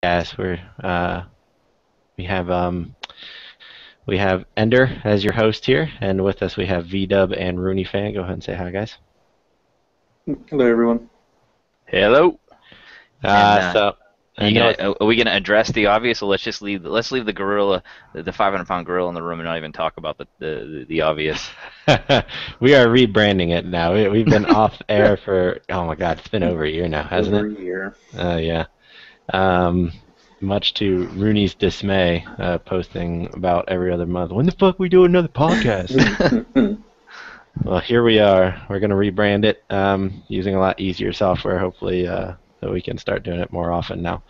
AGECast. We have Ender as your host here, and with us we have VDub and Rooney Fan. Go ahead and say hi, guys. Hello, everyone. Hello. And So I you know gonna it's are we gonna address the obvious, or let's leave the gorilla, the 500-pound gorilla in the room, and not even talk about the obvious. we are rebranding it now. We've been off air for oh my god, it's been over a year now, hasn't Over it? a year. Yeah. Um, Much to Rooney's dismay, posting about every other month. When the fuck we do another podcast? Well, here we are. We're going to rebrand it using a lot easier software, hopefully, so we can start doing it more often now.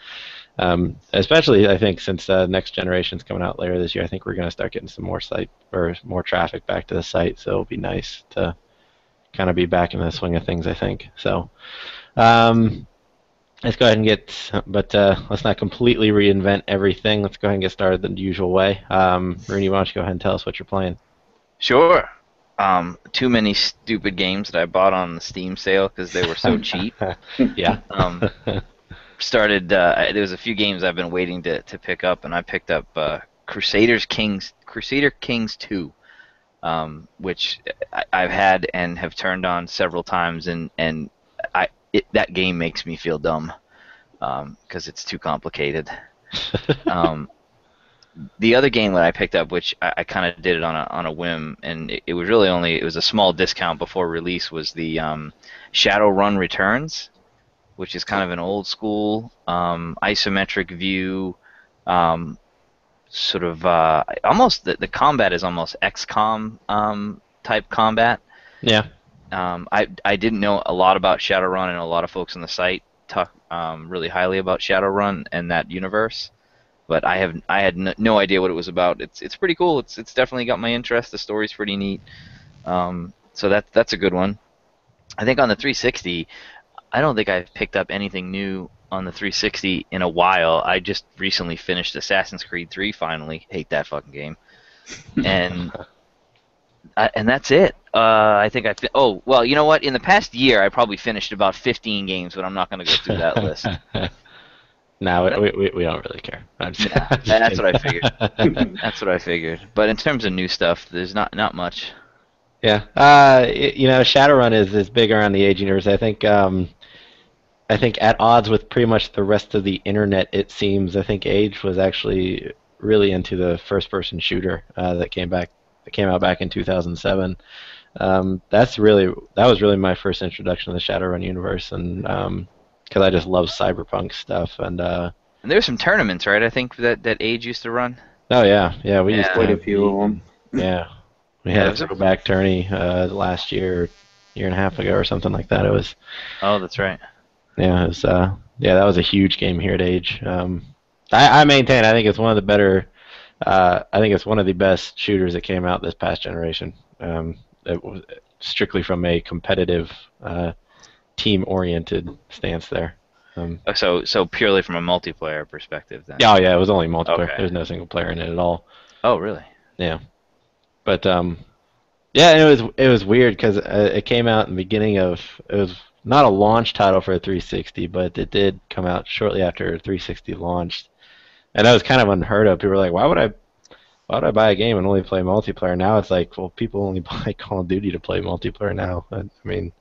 Especially, I think, since next generation's coming out later this year, I think we're going to start getting some more site or more traffic back to the site. So it'll be nice to kind of be back in the swing of things, I think. So um, let's go ahead and but let's not completely reinvent everything. Let's go ahead and get started the usual way. Rooney, why don't you go ahead and tell us what you're playing? Sure. Too many stupid games that I bought on the Steam sale because they were so cheap. Yeah. There was a few games I've been waiting to pick up, and I picked up Crusader Kings 2, which I've had and have turned on several times, and that game makes me feel dumb because it's too complicated. Um, the other game that I picked up, which I kind of did it on a whim, and it was really it was a small discount before release, was the Shadowrun Returns, which is kind of an old school isometric view, sort of almost the combat is almost XCOM type combat. Yeah. I didn't know a lot about Shadowrun, and a lot of folks on the site talk really highly about Shadowrun and that universe, but I had no idea what it was about. It's pretty cool. It's definitely got my interest. The story's pretty neat. So that's a good one. I think on the 360, I don't think I've picked up anything new on the 360 in a while. I just recently finished Assassin's Creed 3 finally. Hate that fucking game. And and that's it. I think oh, well, you know what? In the past year, I probably finished about 15 games, but I'm not going to go through that list. No, we don't really care. Yeah, I'm just that's what I kidding. figured. That's what I figured. But in terms of new stuff, there's not much. Yeah. Shadowrun is big around the Age universe. I think at odds with pretty much the rest of the internet, it seems. I think Age was actually really into the first-person shooter that came out back in 2007. That was really my first introduction to the Shadowrun universe, and because I just love cyberpunk stuff. And there's some tournaments, right? I think that Age used to run. Oh yeah, we used to Yeah. Quite a have few of them. yeah, we Yeah, had a those are. throwback tourney last year and a half ago or something like that. It was Oh, that's right. Yeah, it was yeah, that was a huge game here at Age. I maintain I think it's one of the better I think it's one of the best shooters that came out this past generation. It was strictly from a competitive team-oriented stance there. So purely from a multiplayer perspective, then. Yeah, oh yeah, it was only multiplayer. Okay. There's no single player in it at all. Oh, really? Yeah, but yeah, and it was weird because it came out in the beginning of it was not a launch title for a 360, but it did come out shortly after 360 launched, and that was kind of unheard of. People were like, why would I buy a game and only play multiplayer? Now it's like, well, people only buy Call of Duty to play multiplayer now. I mean,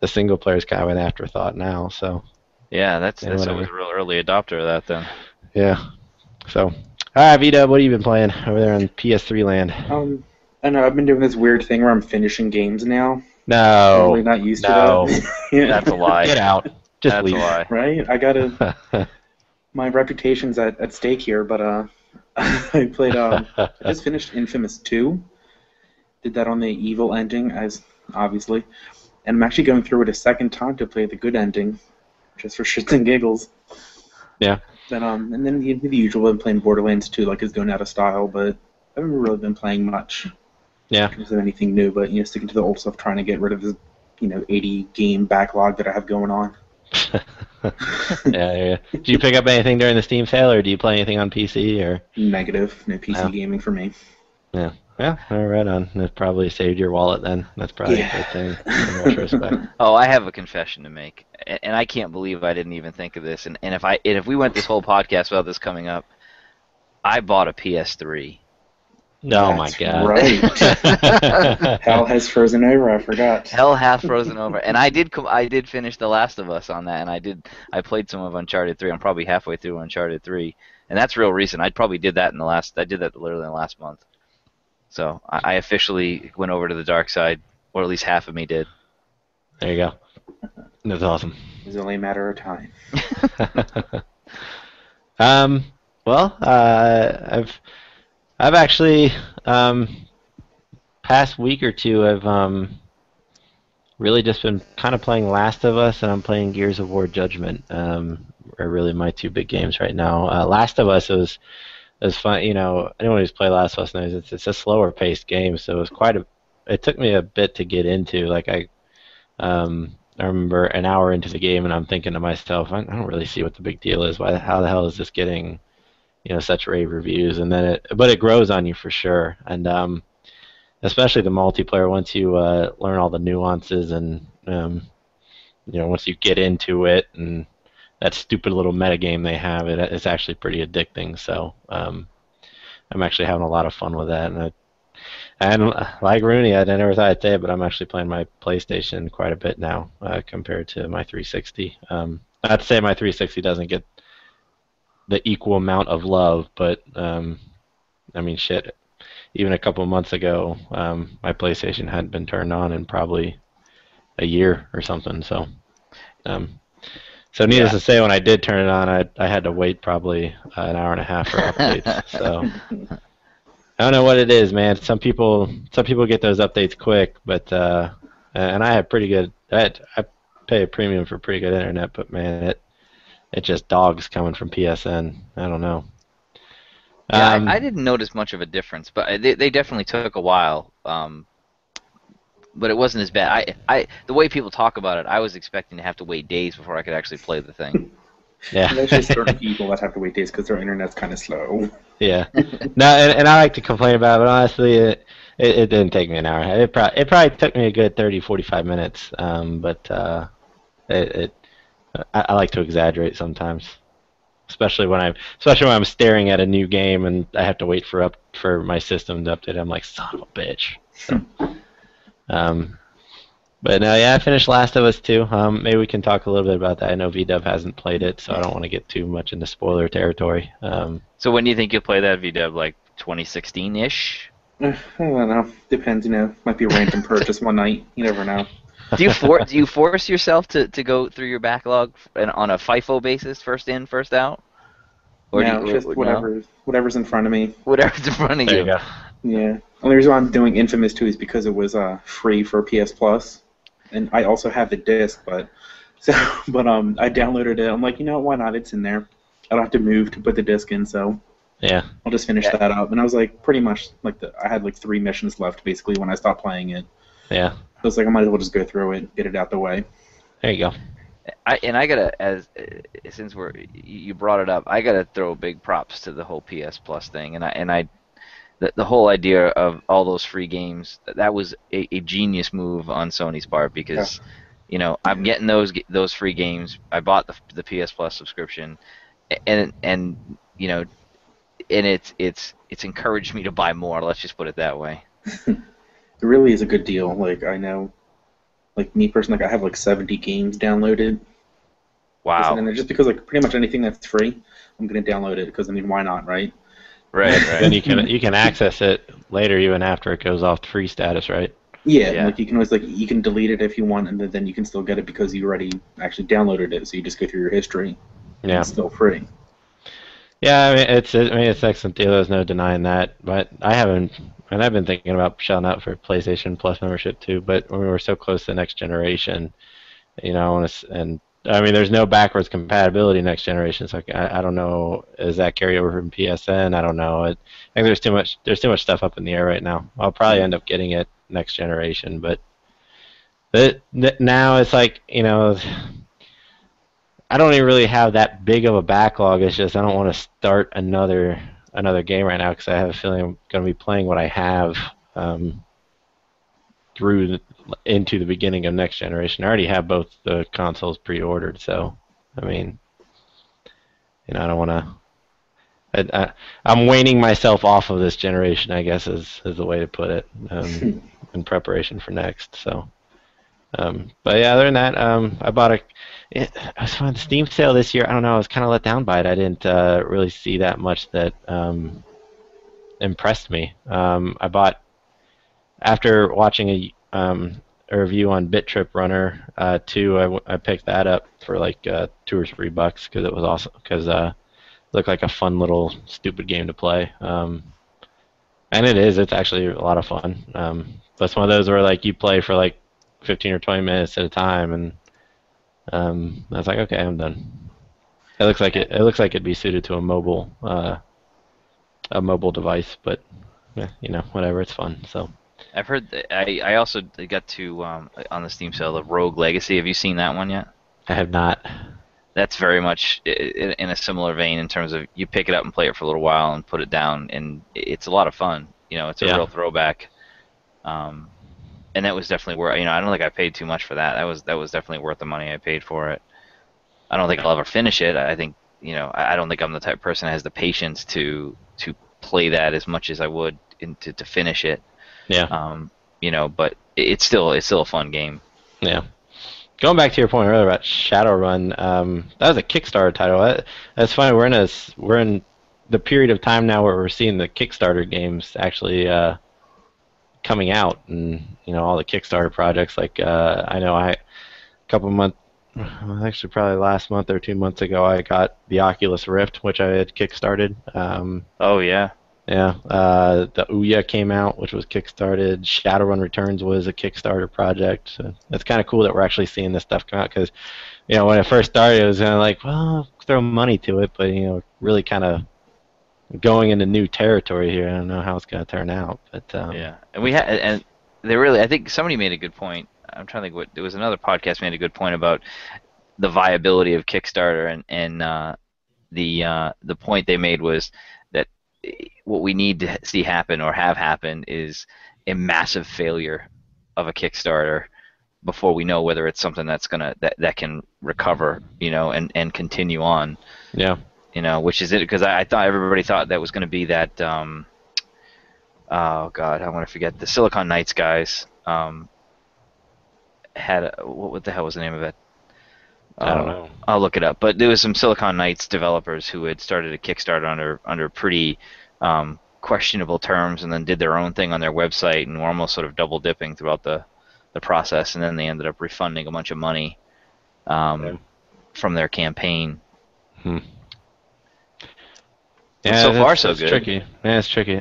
the single player is kind of an afterthought now. So Yeah, yeah, that's whatever. always a real early adopter of that, then. Yeah. So, all right, Vito, what have you been playing over there on PS3 land? I know I've been doing this weird thing where I'm finishing games now. I'm really No, not used to no, that. Yeah. That's a lie. get out. Just That's leave. a lie. Right? My reputation's at stake here, but I just finished Infamous 2. Did that on the evil ending, as obviously. And I'm actually going through it a second time to play the good ending, just for shits and giggles. Yeah. But and then the usual, I've been playing Borderlands 2, like it's going out of style, but I haven't really been playing much Yeah. in terms of anything new, but sticking to the old stuff, trying to get rid of the 80 game backlog that I have going on. Yeah. Did you pick up anything during the Steam sale, or do you play anything on PC? Or Negative, no PC no? gaming for me. Yeah. Yeah. All right. On. That probably saved your wallet then. That's probably a Yeah. good thing in retrospect. Oh, I have a confession to make. and I can't believe I didn't even think of this. And if we went this whole podcast without this coming up, I bought a PS3. Oh my That's God! right. Hell has frozen over. I forgot. Hell hath frozen over, and I did finish The Last of Us on that, and I played some of Uncharted 3. I'm probably halfway through Uncharted 3, and that's real recent. I probably did that I did that literally in the last month. So I officially went over to the dark side, or at least half of me did. There you go. That's awesome. It's only a matter of time. Well, I've actually past week or two I've really just been kind of playing Last of Us, and I'm playing Gears of War Judgment. Are really my two big games right now. Last of Us was fun. You know, anyone who's played Last of Us knows it's a slower paced game, so it was it took me a bit to get into. Like I remember an hour into the game, and I'm thinking to myself, I don't really see what the big deal is. How the hell is this getting, such rave reviews? And then but it grows on you for sure. And especially the multiplayer, once you learn all the nuances, and once you get into it, and that stupid little metagame they have, it's actually pretty addicting. So I'm actually having a lot of fun with that. And like Rooney, I never thought I'd say it, but I'm actually playing my PlayStation quite a bit now compared to my 360. Not to say my 360 doesn't get the equal amount of love, but I mean, shit. Even a couple of months ago, my PlayStation hadn't been turned on in probably a year or something. So needless to say, when I did turn it on, I had to wait probably an hour and a half for updates. So. I don't know what it is, man. Some people get those updates quick, but and I have pretty good. I pay a premium for pretty good internet, but man, it just dogs coming from PSN. I don't know. Yeah, I didn't notice much of a difference, but they definitely took a while. But it wasn't as bad. The way people talk about it, I was expecting to have to wait days before I could actually play the thing. Yeah. There's just certain people that have to wait days because their internet's kind of slow. Yeah. No, and I like to complain about it, but honestly, it didn't take me an hour. It probably took me a good 30, 45 minutes. But I like to exaggerate sometimes, especially when I'm staring at a new game and I have to wait for my system to update. I'm like, son of a bitch. So, but no, yeah, I finished Last of Us 2. Maybe we can talk a little bit about that. I know VDub hasn't played it, so I don't want to get too much into spoiler territory. So when do you think you'll play that, VDub? Like 2016-ish? I don't know. Depends, Might be a random purchase one night. You never know. Do you force yourself to go through your backlog on a FIFO basis, first in, first out? Or just whatever's in front of me. Whatever's in front of There you. you go. Yeah. Only reason why I'm doing Infamous 2 is because it was free for PS Plus. And I also have the disc, but I downloaded it. I'm like, why not? It's in there. I don't have to move to put the disc in, so Yeah. I'll just finish that up. And I was like, pretty much I had like 3 missions left basically when I stopped playing it. Yeah. So I was like, I might as well just go through it, get it out the way. There you go. I gotta, since you brought it up, I gotta throw big props to the whole PS Plus thing, the whole idea of all those free games, that was a genius move on Sony's part, because I'm getting those free games. I bought the PS Plus subscription, and it's encouraged me to buy more. Let's just put it that way. It really is a good deal. Like, I know, like me personally, I have like 70 games downloaded. Wow. And just because like pretty much anything that's free, I'm gonna download it because why not, right? Right. Then you can access it later, even after it goes off free status, right? Yeah. Like you can always you can delete it if you want, and then you can still get it because you already actually downloaded it. So you just go through your history. Yeah. It's still free. Yeah, I mean it's an excellent deal. There's no denying that. But I've been thinking about shelling out for PlayStation Plus membership too. But when we were so close to the next generation, I mean, there's no backwards compatibility next generation, so I don't know. Is that carryover from PSN? I don't know. I think there's too much stuff up in the air right now. I'll probably end up getting it next generation, but now it's like I don't even really have that big of a backlog. It's just I don't want to start another game right now because I have a feeling I'm going to be playing what I have through into the beginning of next generation. I already have both the consoles pre-ordered, so I mean, I don't want to. I'm weaning myself off of this generation, I guess, is the way to put it, in preparation for next. So, but yeah, other than that, I bought I was on the Steam sale this year. I don't know. I was kind of let down by it. I didn't really see that much that impressed me. I bought after watching a review on Bit Trip Runner 2. I picked that up for like $2 or $3 because it was awesome. Because it looked like a fun little stupid game to play. And it is. It's actually a lot of fun. That's one of those where like you play for like 15 or 20 minutes at a time, and I was like, okay, I'm done. It looks like it'd be suited to a mobile device, but whatever. It's fun. So. I've heard that I also got to on the Steam sale the Rogue Legacy. Have you seen that one yet? I have not. That's very much in a similar vein in terms of you pick it up and play it for a little while and put it down, and it's a lot of fun. It's a real throwback. And that was definitely worth. I don't think I paid too much for that. That was definitely worth the money I paid for it. I don't think I'll ever finish it. I think I don't think I'm the type of person that has the patience to play that as much as I would to finish it. Yeah. But it's still a fun game. Yeah. Going back to your point earlier about Shadowrun, that was a Kickstarter title. That's funny. We're in the period of time now where we're seeing the Kickstarter games actually coming out, and all the Kickstarter projects. Like I know a couple months, actually probably last month or 2 months ago, I got the Oculus Rift, which I had kickstarted. Oh yeah. Yeah, the Ouya came out, which was kickstarted. Shadowrun Returns was a Kickstarter project. So it's kind of cool that we're actually seeing this stuff come out, because, when it first started, it was kind of like, well, throw money to it, but really kind of going into new territory here. I don't know how it's going to turn out, but yeah, and they really, I think somebody made a good point. I'm trying to think there was another podcast made a good point about the viability of Kickstarter, and the point they made was that what we need to see happen or have happen is a massive failure of a Kickstarter before we know whether it's something that's that can recover, and continue on. Yeah. Which is it, because I thought everybody thought that was going to be that. Oh God, I want to forget. The Silicon Knights guys had what the hell was the name of it? I don't know. I'll look it up. But there was some Silicon Knights developers who had started a Kickstarter under pretty questionable terms, and then did their own thing on their website, and were almost sort of double dipping throughout the process, and then they ended up refunding a bunch of money from their campaign. Yeah, so far so good. Tricky. Yeah, it's tricky.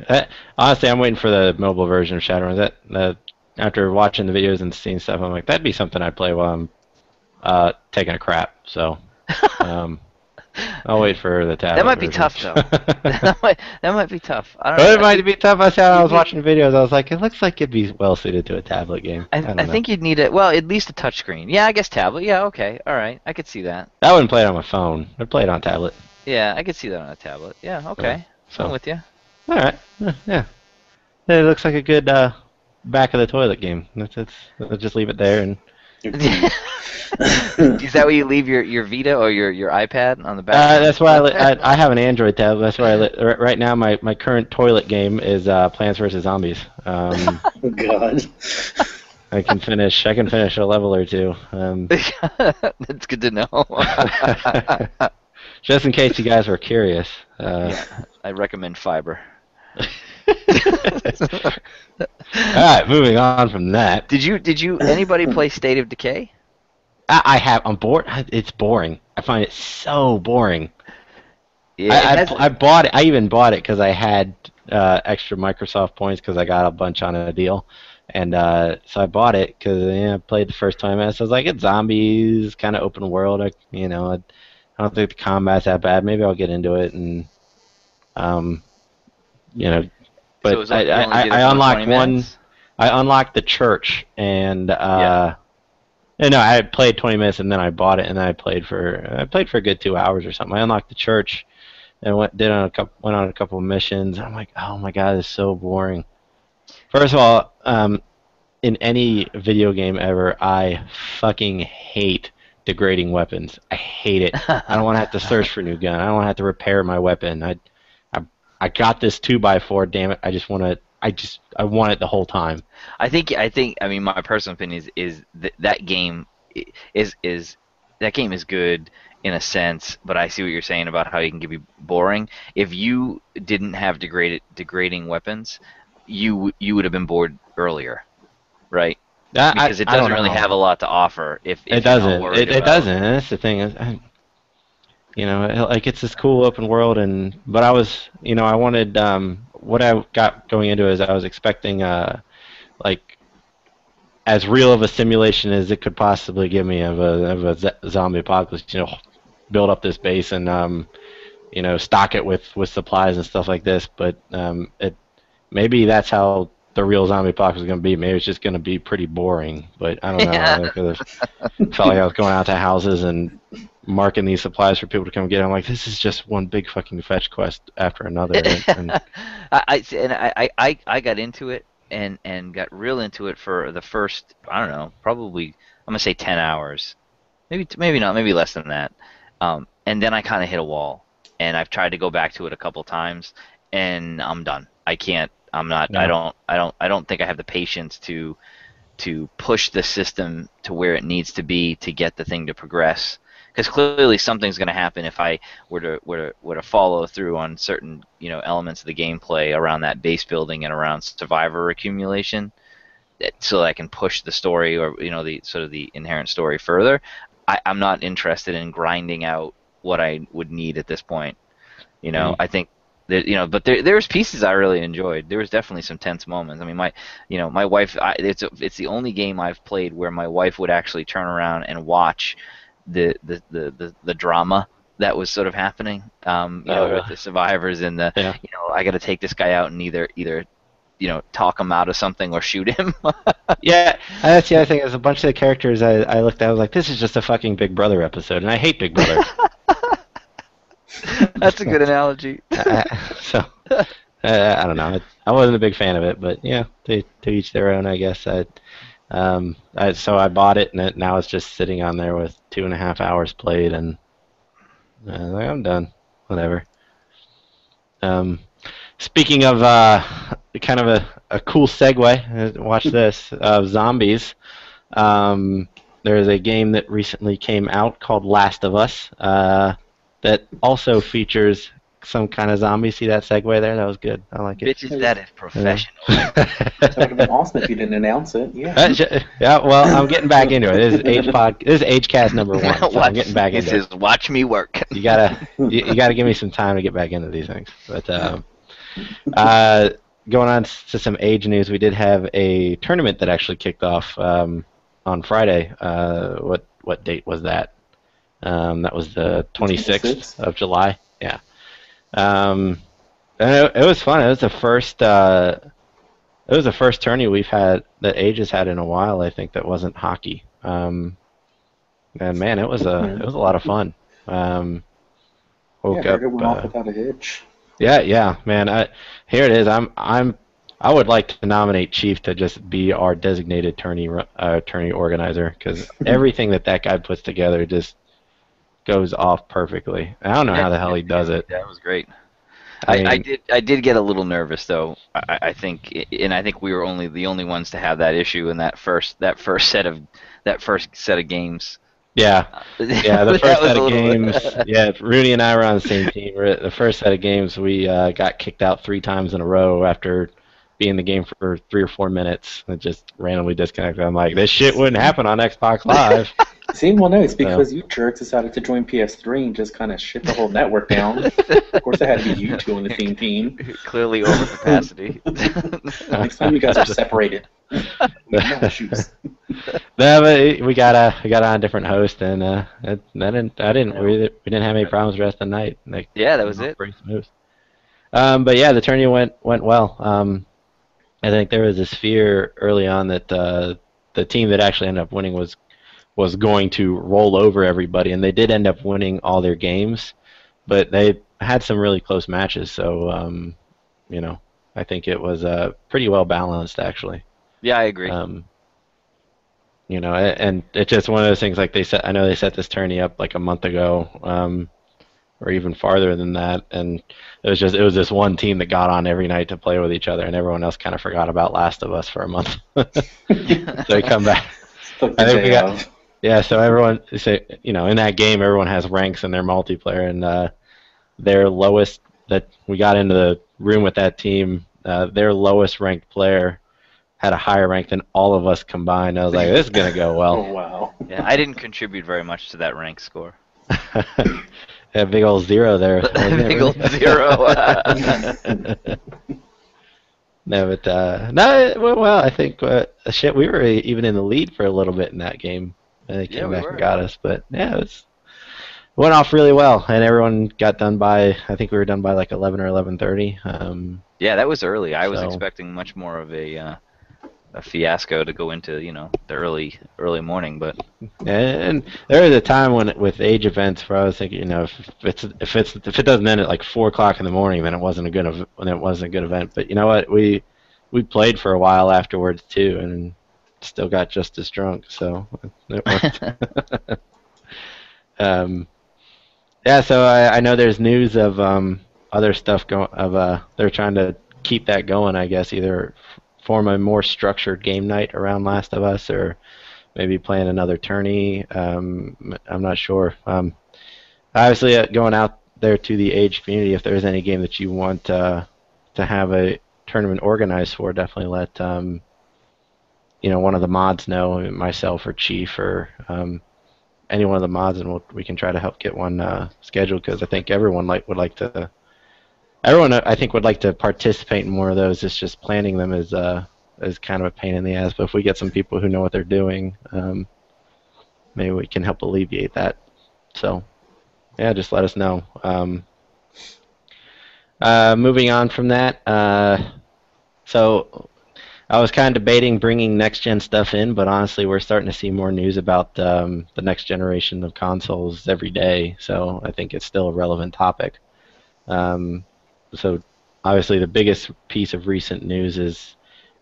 Honestly, I'm waiting for the mobile version of Shadowrun. After watching the videos and seeing stuff, I'm like, that'd be something I'd play while I'm taking a crap. So I'll wait for the tablet. That might be version. tough, though. that might be tough. I don't know. It know. might be tough. I was watching videos. I was like, it looks like it'd be well suited to a tablet game. I think you'd need at least a touchscreen. Yeah, I guess tablet. Yeah, okay, all right, I could see that. I wouldn't play it on my phone. I'd play it on tablet. Yeah, I could see that on a tablet. Yeah, okay. I'm with you. All right. Yeah. It looks like a good back of the toilet game. Let's just leave it there. And is that where you leave your Vita or your iPad on the back? That's why I have an Android tablet. That's where right now my current toilet game is Plants vs Zombies. Oh God. I can finish a level or two. That's good to know. Just in case you guys were curious. Yeah, I recommend Fiber. Alright, moving on from that. Did you anybody play State of Decay? I have. I'm bored. It's boring. I find it so boring. Yeah, I bought it. I even bought it because I had extra Microsoft points because I got a bunch on a deal. And so I bought it because I played the first 20 minutes. I was like, it's zombies, kind of open world. I don't think the combat's that bad. Maybe I'll get into it, and But so I unlocked one. I unlocked the church, and I had played 20 minutes, and then I bought it, and then I played for a good 2 hours or something. I unlocked the church, and went on a couple of missions. And I'm like, oh my God, this is so boring. First of all, in any video game ever, I fucking hate degrading weapons. I hate it. I don't want to have to search for a new gun. I don't want to have to repair my weapon. I, I got this 2x4. Damn it! I just want to. I want it the whole time. I think. I mean, my personal opinion is that game is that game is good in a sense, but I see what you're saying about how you can be boring. If you didn't have degrading weapons, you would have been bored earlier, right? Because it doesn't really have a lot to offer. If it doesn't, it doesn't. That's the thing. Like it's this cool open world, but I was, I wanted what I got going into is I was expecting like as real of a simulation as it could possibly give me of a zombie apocalypse. Build up this base and stock it with supplies and stuff like this. But maybe that's how the real zombie apocalypse is going to be. Maybe it's just going to be pretty boring. But I don't know. Yeah. I felt like I was going out to houses and marking these supplies for people to come get. I'm like, this is just one big fucking fetch quest after another. I got into it and got real into it for the first, I don't know, probably I'm gonna say 10 hours, maybe not, maybe less than that. And then I kind of hit a wall, and I've tried to go back to it a couple times, and I'm done. I can't. I'm not. No. I don't think I have the patience to push the system to where it needs to be to get the thing to progress. Because clearly something's going to happen if I were to follow through on certain elements of the gameplay around that base building and around survivor accumulation, so that I can push the story or the sort of the inherent story further. I'm not interested in grinding out what I would need at this point. I think that, but there's pieces I really enjoyed. There was definitely some tense moments. I mean, my wife. It's the only game I've played where my wife would actually turn around and watch the drama that was sort of happening, with the survivors and I got to take this guy out and either talk him out of something or shoot him. Yeah, that's the other thing. There's a bunch of the characters I looked at. I was like, this is just a fucking Big Brother episode, and I hate Big Brother. That's a good analogy. I don't know. I wasn't a big fan of it, but yeah, to each their own, I guess. So I bought it, and now it's just sitting on there with 2.5 hours played, and I'm done. Whatever. Speaking of kind of a cool segue, watch this, zombies. There's a game that recently came out called Last of Us that also features some kind of zombie. See that segue there? That was good. I like it. Bitches, that is professional. That would have been awesome if you didn't announce it. Yeah. Yeah. Well, I'm getting back into it. This is AGECast number 1. So I'm getting back into it. This is watch me work. You gotta give me some time to get back into these things. But going on to some Age news, we did have a tournament that actually kicked off on Friday. What date was that? That was the 26th of July. Yeah. And it was fun. It was the first tourney we've had that Age has had in a while. I think that wasn't hockey. And man, it was a lot of fun. Woke up. It went off without a hitch. Yeah, man. Here it is. I would like to nominate Chief to just be our designated tourney organizer, because everything that guy puts together just goes off perfectly. I don't know how the hell he does it. That was great. I did get a little nervous though. I think we were the only ones to have that issue in that first set of games. Yeah, the first set of games. Yeah, Rooney and I were on the same team. The first set of games, we got kicked out 3 times in a row after being in the game for 3 or 4 minutes. It just randomly disconnected. I'm like, this shit wouldn't happen on Xbox Live. See, well, no, it's because you jerks decided to join PS3 and just kind of shit the whole network down. Of course, it had to be you two on the same team. Clearly over capacity. Next time you guys are separated. Shoes. No, but we got on a different host, and we didn't have any problems the rest of the night. That was it. Pretty smooth. But yeah, the tourney went well. I think there was this fear early on that the team that actually ended up winning was going to roll over everybody, and they did end up winning all their games, but they had some really close matches. So I think it was pretty well balanced actually. Yeah, I agree. and it's just one of those things. Like I know they set this tourney up like a month ago, or even farther than that, and it was this one team that got on every night to play with each other, and everyone else kind of forgot about Last of Us for a month. So we come back. Took the I think day off. yeah. So everyone, in that game, everyone has ranks in their multiplayer, and their lowest that we got into the room with that team, their lowest ranked player had a higher rank than all of us combined. I was like, this is gonna go well. Oh wow. Yeah, I didn't contribute very much to that rank score. That big old 0 there. Big old 0. No, but no. Well, I think shit. We were even in the lead for a little bit in that game. They came back and got us, but yeah, it went off really well, and everyone got done by. I think we were done by like 11 or 11:30. Yeah, that was early. I was So- expecting much more of a fiasco to go into the early morning, but And there was a time when with age events where I was thinking, if it doesn't end at like 4 o'clock in the morning, then it wasn't a good event. But you know what, we played for a while afterwards too, and still got just as drunk. So it worked. Yeah. So I know there's news of other stuff they're trying to keep that going. I guess either form a more structured game night around Last of Us, or maybe playing another tourney. I'm not sure. Obviously, going out there to the Age community, if there's any game that you want to have a tournament organized for, definitely let one of the mods know, myself or Chief or any one of the mods, and we can try to help get one scheduled, because I think everyone would like to. Everyone, I think, would like to participate in more of those. It's just planning them is kind of a pain in the ass. But if we get some people who know what they're doing, maybe we can help alleviate that. So, yeah, just let us know. Moving on from that, so I was kind of debating bringing next-gen stuff in, but honestly, we're starting to see more news about the next generation of consoles every day. So I think it's still a relevant topic. So obviously the biggest piece of recent news is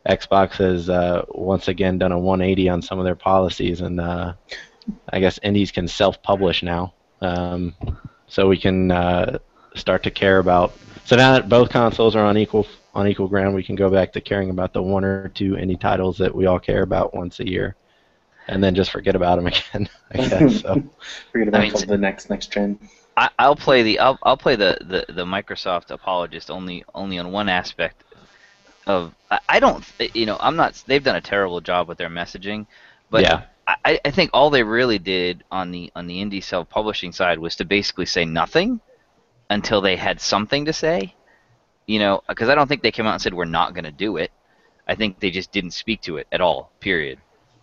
Xbox has once again done a 180 on some of their policies, and I guess indies can self-publish now. So we can start to care about. So now that both consoles are on equal ground, we can go back to caring about the 1 or 2 indie titles that we all care about once a year, and then just forget about them again. I guess so. Forget about the next gen. I'll play the Microsoft apologist only on one aspect of I don't I'm not, they've done a terrible job with their messaging, but Yeah. I think all they really did on the indie self-publishing side was to basically say nothing until they had something to say, because I don't think they came out and said we're not going to do it. I think they just didn't speak to it at all, period.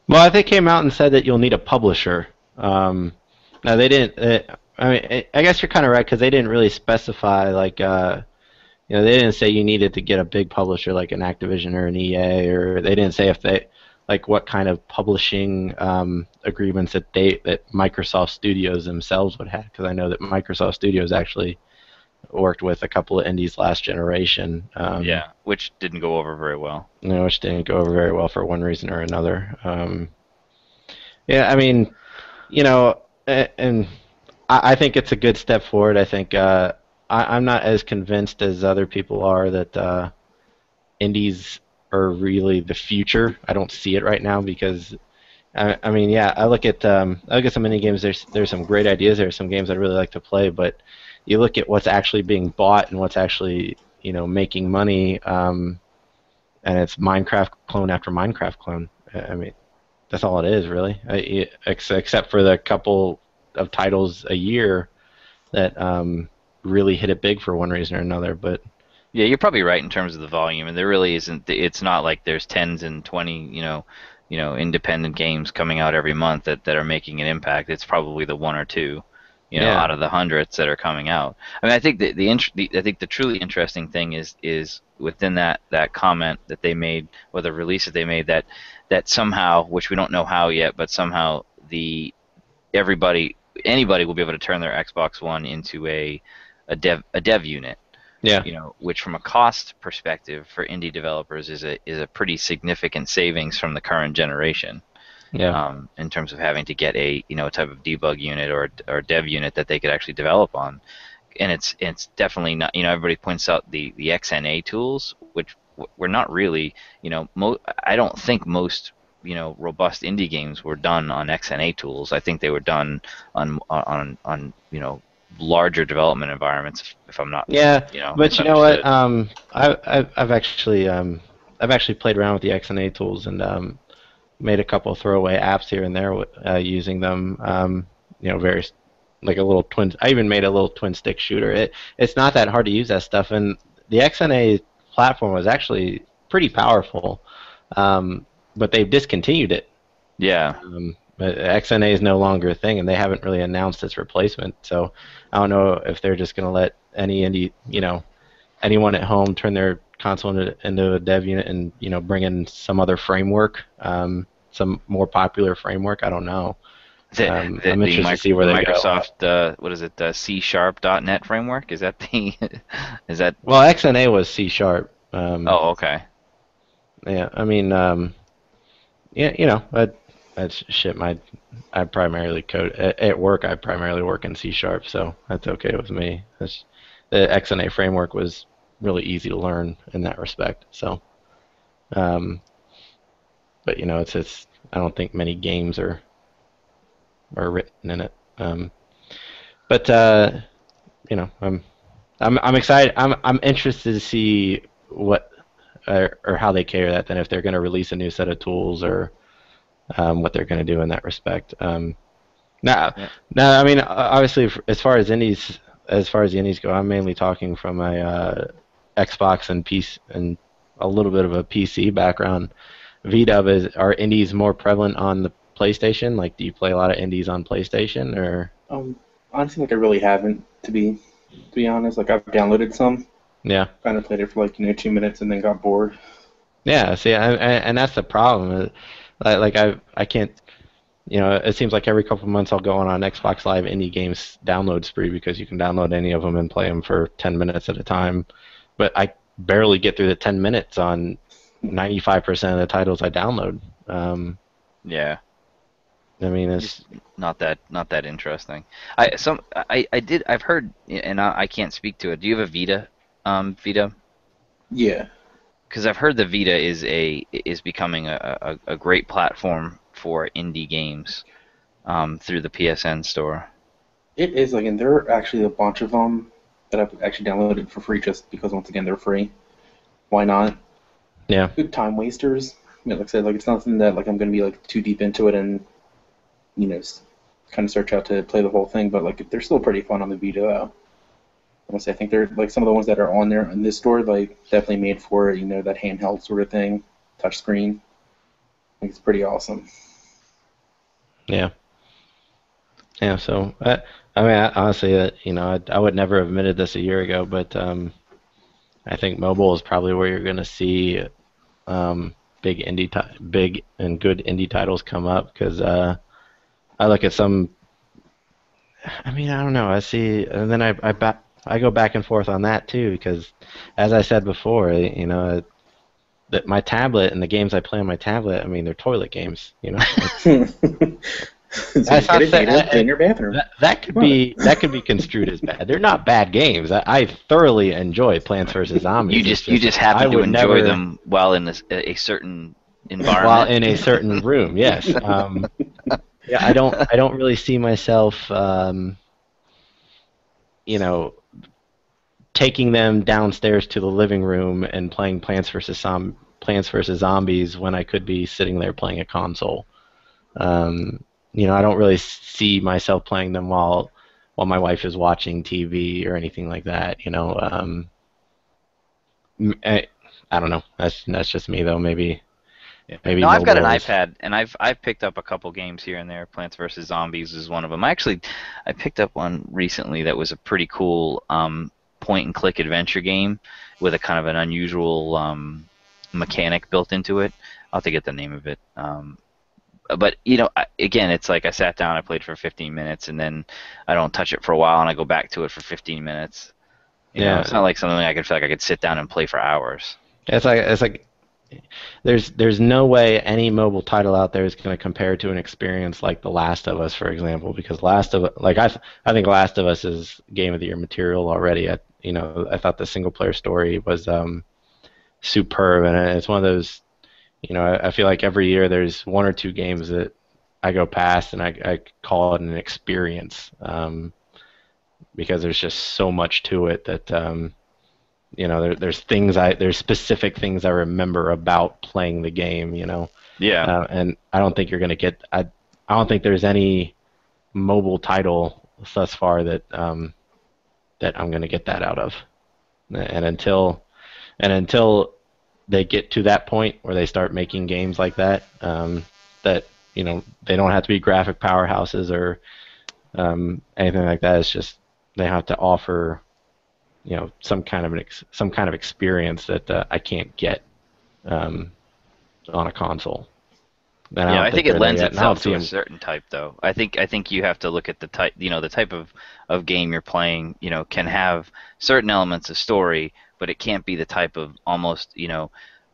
Well, I think they came out and said that you'll need a publisher. Now they didn't. I guess you're kind of right, because they didn't really specify they didn't say you needed to get a big publisher like an Activision or an EA, or they didn't say if they what kind of publishing agreements that Microsoft Studios themselves would have, because I know that Microsoft Studios actually worked with a couple of indies last generation. Yeah, which didn't go over very well. Which didn't go over very well for one reason or another. Yeah, I mean, and I think it's a good step forward. I think I'm not as convinced as other people are that indies are really the future. I don't see it right now, because I mean, yeah, I look at some indie games. There's some great ideas. There's some games I'd really like to play, but you look at what's actually being bought and what's actually making money, and it's Minecraft clone after Minecraft clone. I mean, that's all it is, really, except for the couple of titles a year that really hit it big for one reason or another. But yeah, you're probably right in terms of the volume, and there really isn't. It's not like there's 10s and 20, independent games coming out every month that are making an impact. It's probably the 1 or 2, out of the hundreds that are coming out. I mean, I think the truly interesting thing is within that comment that they made, or the release that they made, that somehow, which we don't know how yet, but somehow anybody will be able to turn their Xbox One into a dev unit. yeah, Which from a cost perspective for indie developers is a pretty significant savings from the current generation. Yeah. In terms of having to get a type of debug unit or dev unit that they could actually develop on. And it's definitely not, everybody points out the XNA tools, which were not really, I don't think most robust indie games were done on XNA tools. I think they were done on larger development environments, if I'm not Yeah, but you know what? misunderstood. I've actually played around with the XNA tools and made a couple of throwaway apps here and there using them. Various like a little twin. I even made a little twin stick shooter. It's not that hard to use that stuff, and the XNA platform was actually pretty powerful, but they've discontinued it. Yeah. But XNA is no longer a thing, and they haven't really announced its replacement. So I don't know if they're just going to let anyone at home turn their console into a dev unit and bring in some other framework, some more popular framework. I don't know. I'm interested to see where they Microsoft, what is it, C#.net framework? Is that is that? Well, XNA was C#. Oh, okay. Yeah, I mean, that's shit. I primarily code at work. I primarily work in C#, so that's okay with me. The XNA framework was really easy to learn in that respect. So, but it's I don't think many games are written in it. But I'm excited. I'm interested to see what or how they cater that. Then if they're going to release a new set of tools or what they're going to do in that respect. Now, I mean, obviously, as far as the indies go, I'm mainly talking from a Xbox and PC and a little bit of a PC background. VDub, are indies more prevalent on the PlayStation? Like, do you play a lot of indies on PlayStation, or? Honestly, like I really haven't, to be honest. Like I've downloaded some. Yeah. Kind of played it for like 2 minutes and then got bored. Yeah. See, and that's the problem. Like I can't. It seems like every couple of months I'll go on Xbox Live indie games download spree because you can download any of them and play them for 10 minutes at a time. But I barely get through the 10 minutes on 95% of the titles I download. Yeah. I mean, it's just not that interesting. I've heard, and I can't speak to it. Do you have a Vita? Vita? Yeah. Because I've heard the Vita is becoming a great platform for indie games through the PSN store. It is, like, and there are actually a bunch of them that I've actually downloaded for free just because, once again, they're free. Why not? Yeah. Good time wasters. Like I said, like it's nothing that like I'm gonna be like too deep into it and kind of search out to play the whole thing. But like they're still pretty fun on the Vita. Honestly, I think they're like some of the ones that are on there in this store, like definitely made for that handheld sort of thing, touchscreen. I think it's pretty awesome. Yeah. Yeah. So I mean, honestly, I would never have admitted this a year ago, but I think mobile is probably where you're going to see big and good indie titles come up because I look at some. I mean, I don't know. I see, and then I go back and forth on that too because, as I said before, that my tablet and the games I play on my tablet, I mean, they're toilet games. So That's you get not in your bathroom. That could be construed as bad. They're not bad games. I thoroughly enjoy Plants vs Zombies. You just happen to enjoy them while in a certain environment. While in a certain room, yes. Yeah, I don't really see myself, taking them downstairs to the living room and playing Plants vs Zombies when I could be sitting there playing a console. I don't really see myself playing them while my wife is watching TV or anything like that. I don't know. That's just me though. Maybe. No, I've got an iPad, and I've picked up a couple games here and there. Plants vs Zombies is one of them. I picked up one recently that was a pretty cool point-and-click adventure game with a kind of an unusual mechanic built into it. I'll have to get the name of it. But again, it's like I sat down, I played for 15 minutes, and then I don't touch it for a while, and I go back to it for 15 minutes. It's not like something I could feel like I could sit down and play for hours. It's like there's no way any mobile title out there is going to compare to an experience like The Last of Us, for example, because I think Last of Us is Game of the Year material already. I thought the single player story was superb, and it's one of those. I feel like every year there's one or two games that I go past and I call it an experience, because there's just so much to it that there's specific things I remember about playing the game. Yeah. And I don't think you're gonna get. I don't think there's any mobile title thus far that that I'm gonna get that out of, and until they get to that point where they start making games like that, that they don't have to be graphic powerhouses or anything like that. It's just they have to offer some kind of experience that I can't get on a console. And Yeah, I think it lends itself to a them. certain type, though. I think you have to look at the type, the type of game you're playing. Can have certain elements of story, but it can't be the type of almost,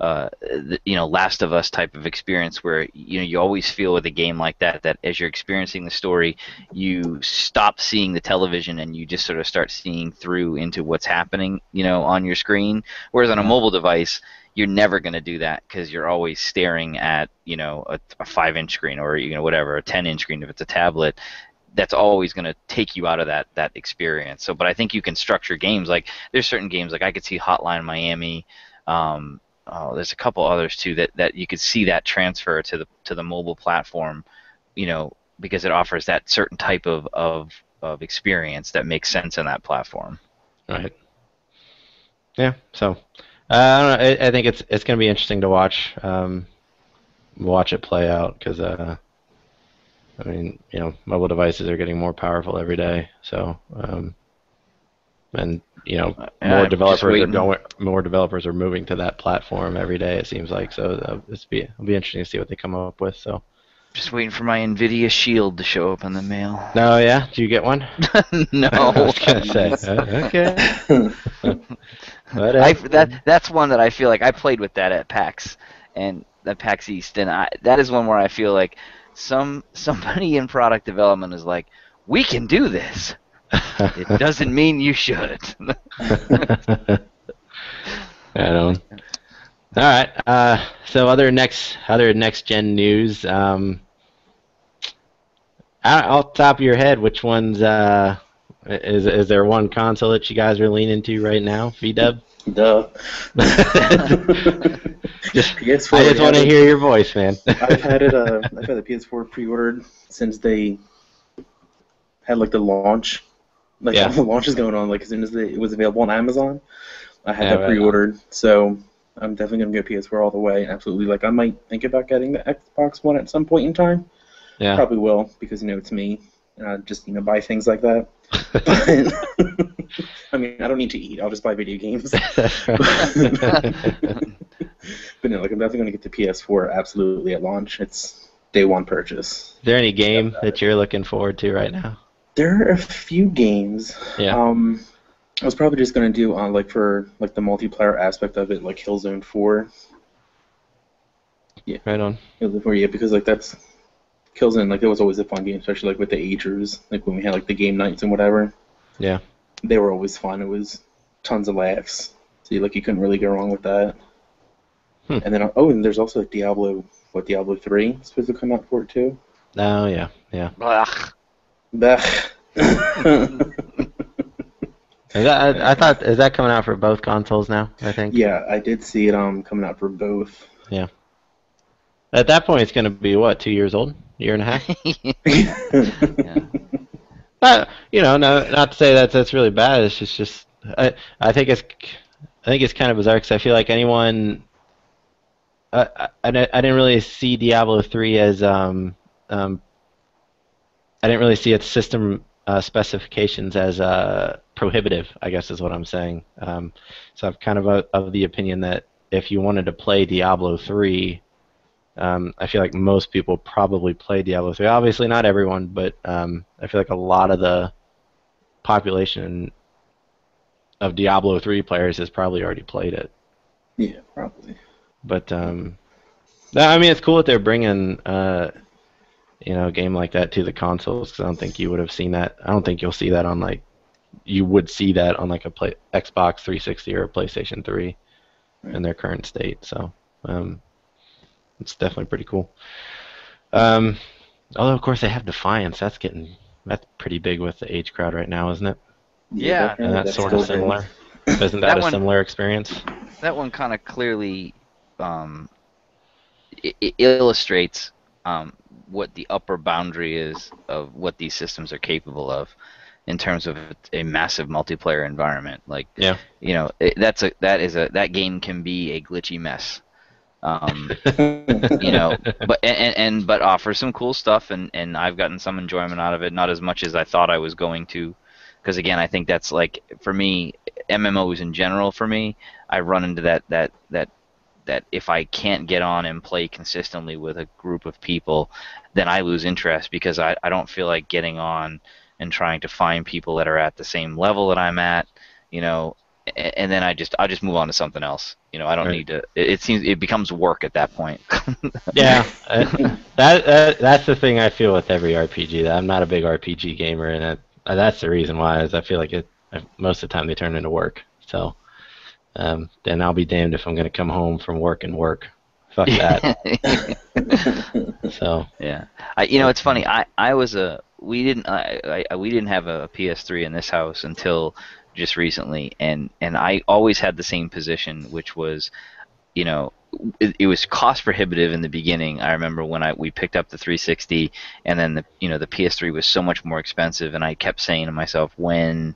Last of Us type of experience where you always feel with a game like that as you're experiencing the story, you stop seeing the television and you just sort of start seeing through into what's happening, on your screen. Whereas on a mobile device, you're never going to do that because you're always staring at a 5-inch screen or whatever, a 10-inch screen if it's a tablet. That's always going to take you out of that experience. So, but I think you can structure games like there's certain games like I could see Hotline Miami. There's a couple others too that you could see that transfer to the mobile platform, because it offers that certain type of experience that makes sense on that platform. Right. Yeah. So I don't know. I think it's going to be interesting to watch it play out because mobile devices are getting more powerful every day. So and more developers are moving to that platform every day. It seems like so. It'll be interesting to see what they come up with. So. Just waiting for my NVIDIA Shield to show up in the mail. No, yeah? Did you get one? No. I was going to say, okay. That's one that I feel like I played with that at PAX and at PAX East, and that is one where I feel like somebody in product development is like, we can do this. It doesn't mean you should. I don't. All right. So other next gen news. Off the top of your head, which ones is there one console that you guys are leaning to right now? VDub? Duh. I just PS4. want to hear your voice, man. I've had the PS4 pre-ordered since they had the launch. All the launch is going on. As soon as it was available on Amazon, I had that pre-ordered. So I'm definitely gonna go PS4 all the way. Absolutely. I might think about getting the Xbox One at some point in time. Yeah. Probably will because it's me, and I just buy things like that. But, I don't need to eat. I'll just buy video games. But no, I'm definitely gonna get the PS4 absolutely at launch. It's day one purchase. Is there any game that you're looking forward to right now? There are a few games. Yeah. I was probably just gonna do for the multiplayer aspect of it, Killzone 4. Yeah. Right on. Killzone 4, yeah, because that's Killzone. It was always a fun game, especially with the agers, when we had the game nights and whatever. Yeah. They were always fun. It was tons of laughs. So you couldn't really go wrong with that. And then and there's also Diablo 3 supposed to come out for it too. Oh yeah, yeah. Blech. Is that coming out for both consoles now? I think. Yeah, I did see it coming out for both. Yeah. At that point, it's going to be what, 2 years old, year and a half. Yeah. Not to say that's really bad. It's just I think it's kind of bizarre because I feel like anyone. I didn't really see Diablo 3 as I didn't really see its system specifications as prohibitive, I guess is what I'm saying. So I'm kind of the opinion that if you wanted to play Diablo 3, I feel like most people probably play Diablo 3. Obviously not everyone, but I feel like a lot of the population of Diablo 3 players has probably already played it. Yeah, probably. But I mean, it's cool that they're bringing a game like that to the consoles. 'Cause I don't think you would have seen that. I don't think you'll see that on like you would see that on like a Xbox 360 or a PlayStation 3 in their current state. So it's definitely pretty cool. Although of course they have Defiance. That's pretty big with the age crowd right now, isn't it? Yeah, And that's sort of similar. Isn't that a similar experience? That one kind of clearly it illustrates what the upper boundary is of what these systems are capable of in terms of a massive multiplayer environment. Like, yeah, that game can be a glitchy mess. But offers some cool stuff, and I've gotten some enjoyment out of it. Not as much as I thought I was going to, because again, I think that's like for me, MMOs in general. For me, I run into that if I can't get on and play consistently with a group of people, then I lose interest because I don't feel like getting on and trying to find people that are at the same level that I'm at, and then I just move on to something else. I don't need to. It becomes work at that point. Yeah, that's the thing I feel with every RPG. That I'm not a big RPG gamer, and that's the reason why. Is I feel like most of the time they turn into work. So then I'll be damned if I'm going to come home from work and work. Fuck that. So yeah, it's funny. We didn't have a PS3 in this house until just recently, and I always had the same position, which was, it was cost prohibitive in the beginning. I remember when we picked up the 360, and then the PS3 was so much more expensive, and I kept saying to myself, when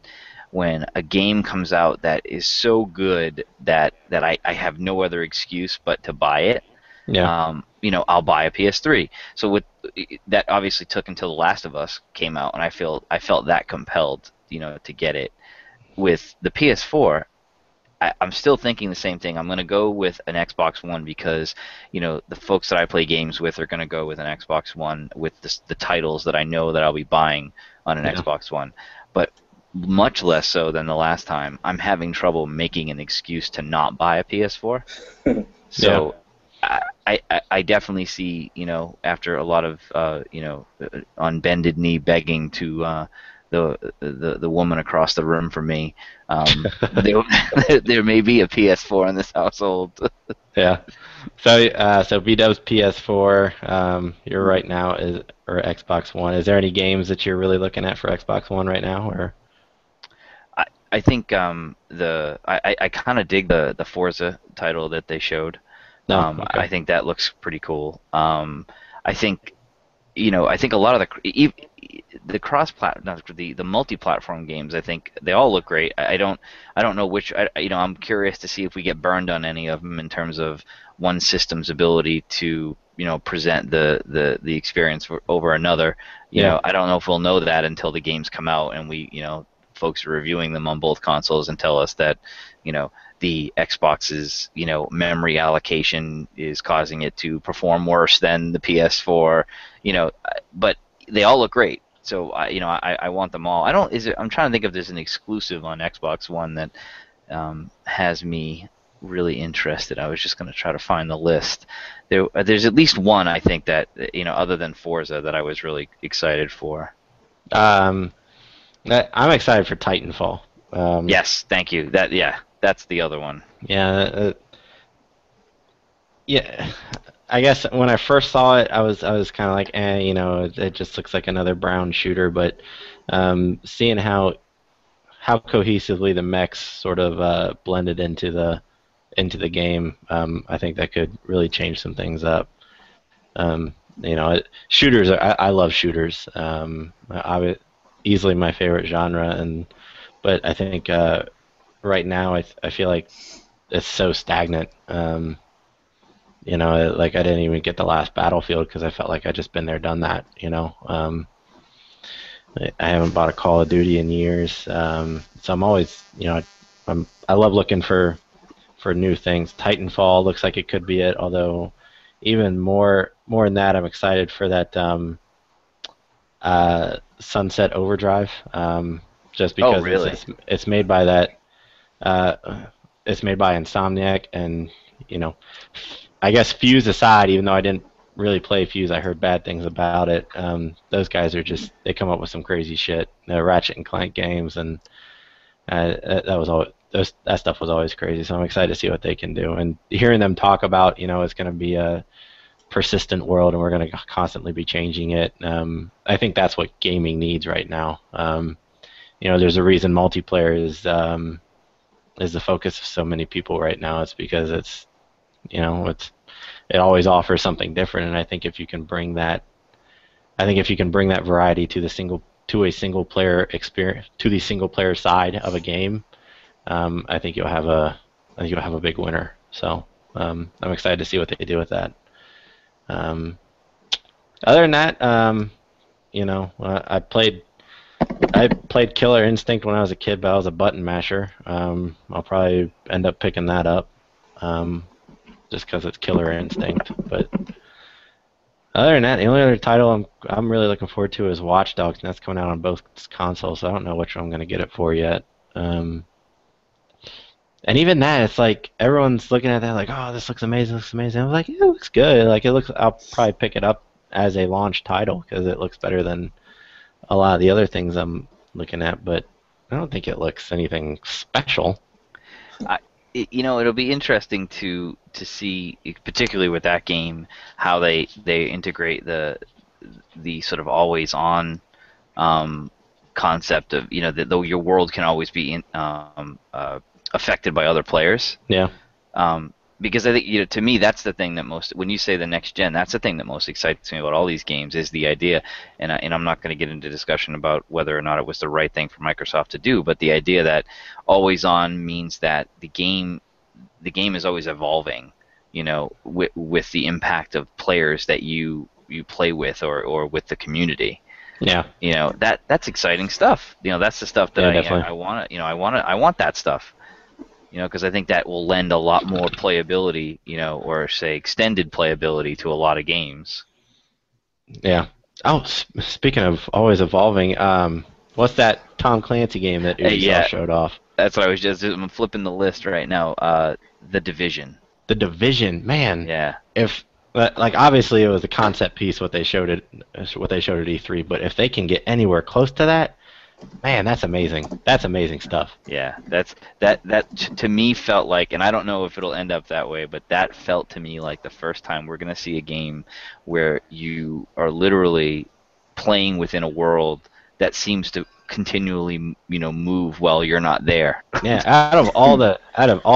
a game comes out that is so good that I have no other excuse but to buy it, yeah, I'll buy a PS3. So with that, obviously took until The Last of Us came out, and I felt that compelled, to get it. With the PS4, I'm still thinking the same thing. I'm going to go with an Xbox One because, the folks that I play games with are going to go with an Xbox One with the titles that I know that I'll be buying on an Xbox One. But much less so than the last time, I'm having trouble making an excuse to not buy a PS4. So I definitely see, after a lot of, on bended knee begging to the woman across the room from me, there may be a PS4 in this household. yeah. So B-Dub's PS4, you're right now or Xbox One. Is there any games that you're really looking at for Xbox One right now, or? I think I kind of dig the Forza title that they showed. No, okay. I think that looks pretty cool. I think a lot of the the multi-platform games, I think they all look great. I don't know which. I'm curious to see if we get burned on any of them in terms of one system's ability to present the experience over another. I don't know if we'll know that until the games come out and we folks are reviewing them on both consoles and tell us that the Xbox's memory allocation is causing it to perform worse than the PS4. But they all look great. So I want them all. I'm trying to think if there's an exclusive on Xbox One that has me really interested. I was just going to try to find the list. There's at least one I think that other than Forza that I was really excited for. I'm excited for Titanfall. Yes, thank you. That's the other one. Yeah, yeah. I guess when I first saw it, I was kind of like, it just looks like another Brown shooter. But seeing how cohesively the mechs sort of blended into the game, I think that could really change some things up. Shooters. I love shooters. Easily my favorite genre, but I think right now I feel like it's so stagnant. Like I didn't even get the last Battlefield because I felt like I just been there, done that. I haven't bought a Call of Duty in years, so I'm always, I love looking for new things. Titanfall looks like it could be it, although even more than that, I'm excited for that Sunset Overdrive, just because it's made by that. It's made by Insomniac, and I guess Fuse aside, even though I didn't really play Fuse, I heard bad things about it. Those guys they come up with some crazy shit. Ratchet and Clank games, and that was all. That stuff was always crazy. So I'm excited to see what they can do. And hearing them talk about, it's going to be a persistent world, and we're going to constantly be changing it. I think that's what gaming needs right now. There's a reason multiplayer is the focus of so many people right now. It's because it always offers something different, and I think if you can bring that variety to a single player experience, to the single player side of a game, I think you'll have a big winner. So I'm excited to see what they do with that. Other than that, I played Killer Instinct when I was a kid, but I was a button masher. I'll probably end up picking that up, just because it's Killer Instinct. But other than that, the only other title I'm really looking forward to is Watch Dogs, and that's coming out on both consoles. So I don't know which one I'm going to get it for yet. And even that, it's like everyone's looking at that like, oh, this looks amazing, I'm like, yeah, it looks good. I'll probably pick it up as a launch title because it looks better than a lot of the other things I'm looking at, but I don't think it looks anything special. It'll be interesting to see, particularly with that game, how they integrate the sort of always on concept of though your world can always be affected by other players. Yeah. Because I think to me that's the thing that when you say the next gen, that's the thing that most excites me about all these games is the idea, and I'm not going to get into discussion about whether or not it was the right thing for Microsoft to do, but the idea that always on means that the game is always evolving, with the impact of players that you play with or with the community. Yeah. That's exciting stuff. That's the stuff that I want. I want that stuff. Because I think that will lend a lot more playability, or say extended playability to a lot of games. Yeah. Oh, speaking of always evolving, what's that Tom Clancy game that Ubisoft showed off? That's what I'm flipping the list right now. The Division. The Division, man. Yeah. Obviously it was a concept piece what they showed at E3, but if they can get anywhere close to that, man, that's amazing. That's amazing stuff. Yeah, that to me felt like, and I don't know if it'll end up that way, but that felt to me like the first time we're going to see a game where you are literally playing within a world that seems to continually, move while you're not there. Yeah, out of all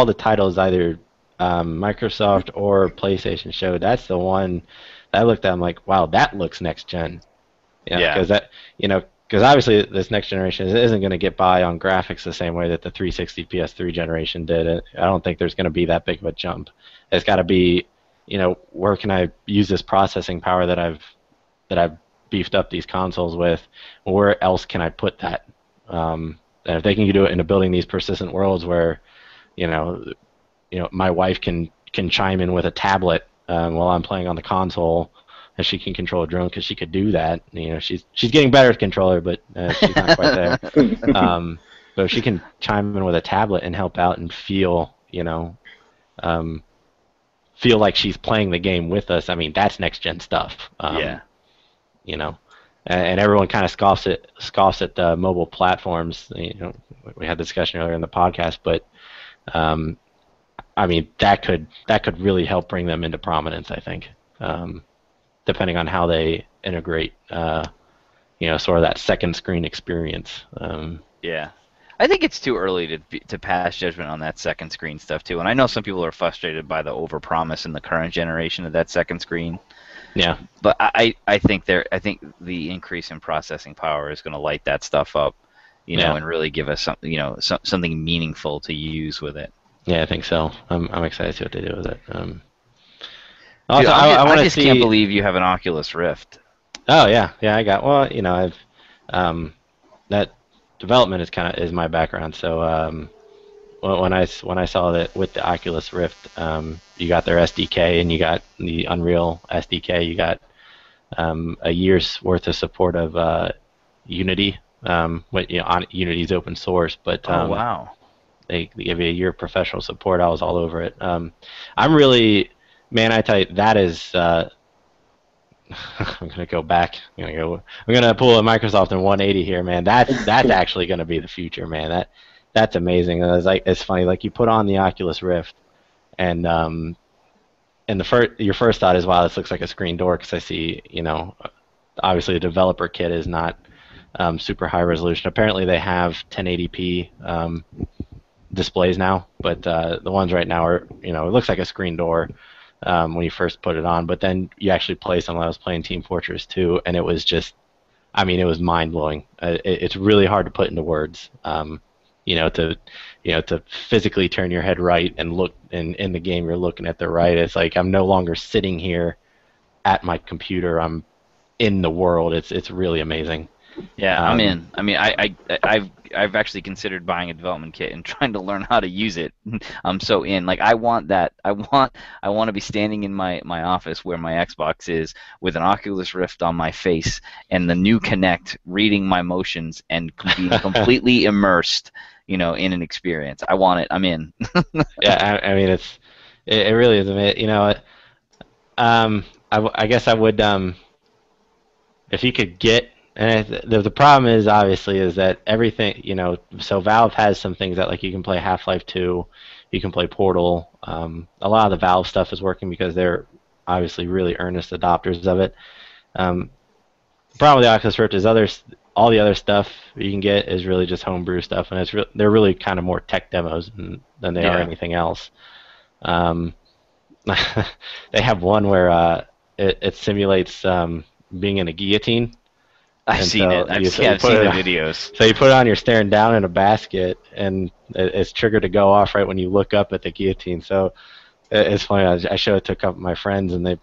the titles either Microsoft or PlayStation showed, that's the one that I looked at. I'm like, wow, that looks next gen. Yeah, because obviously this next generation isn't going to get by on graphics the same way that the 360 PS3 generation did. I don't think there's going to be that big of a jump. It's got to be, where can I use this processing power that I've beefed up these consoles with? Where else can I put that? And if they can do it into building these persistent worlds where, my wife can chime in with a tablet while I'm playing on the console. And she can control a drone because she could do that. She's getting better at the controller, but she's not quite there. But if she can chime in with a tablet and help out and feel like she's playing the game with us, I mean, that's next gen stuff. Yeah. And everyone kind of scoffs at the mobile platforms. We had the discussion earlier in the podcast, but I mean, that could really help bring them into prominence, I think. Depending on how they integrate, sort of that second screen experience. Yeah, I think it's too early to pass judgment on that second screen stuff too. And I know some people are frustrated by the overpromise in the current generation of that second screen. Yeah, but I think the increase in processing power is going to light that stuff up, and really give us something meaningful to use with it. Yeah, I think so. I'm excited to see what they do with it. Also, dude, I just can't believe you have an Oculus Rift. Oh yeah, I got. Well, I've that development is my background. So when I saw that with the Oculus Rift, you got their SDK and you got the Unreal SDK. You got a year's worth of support of Unity. Unity's open source, but oh wow. they give you a year of professional support. I was all over it. I'm really, man, I tell you, that is. I'm gonna go back. I'm gonna pull a Microsoft in 180 here, man. That's actually gonna be the future, man. That's amazing. It's funny. Like you put on the Oculus Rift, and your first thought is, wow, this looks like a screen door because I see, obviously the developer kit is not super high resolution. Apparently they have 1080p displays now, but the ones right now are, it looks like a screen door when you first put it on. But then you actually play something. I was playing Team Fortress 2, and it was just, it was mind blowing. It's really hard to put into words. To physically turn your head right and look in the game, you're looking at the right. It's like I'm no longer sitting here at my computer. I'm in the world. It's really amazing. Yeah, I'm in. I mean, I've actually considered buying a development kit and trying to learn how to use it. I'm so in. Like I want that. I want to be standing in my office where my Xbox is with an Oculus Rift on my face and the new Kinect reading my motions and being completely immersed, in an experience. I want it. I'm in. Yeah, I mean it really is amazing. I guess I would if you could get. And the problem is that everything, so Valve has some things that, like, you can play Half-Life 2, you can play Portal. A lot of the Valve stuff is working because they're obviously really earnest adopters of it. The problem with the Oculus Rift is all the other stuff you can get is really just homebrew stuff, and they're really kind of more tech demos than they are anything else. They have one where it simulates being in a guillotine. I've seen it. I've seen the videos. So you put it on, you're staring down in a basket, and it's triggered to go off right when you look up at the guillotine. So it's funny. I showed it to a couple of my friends, and they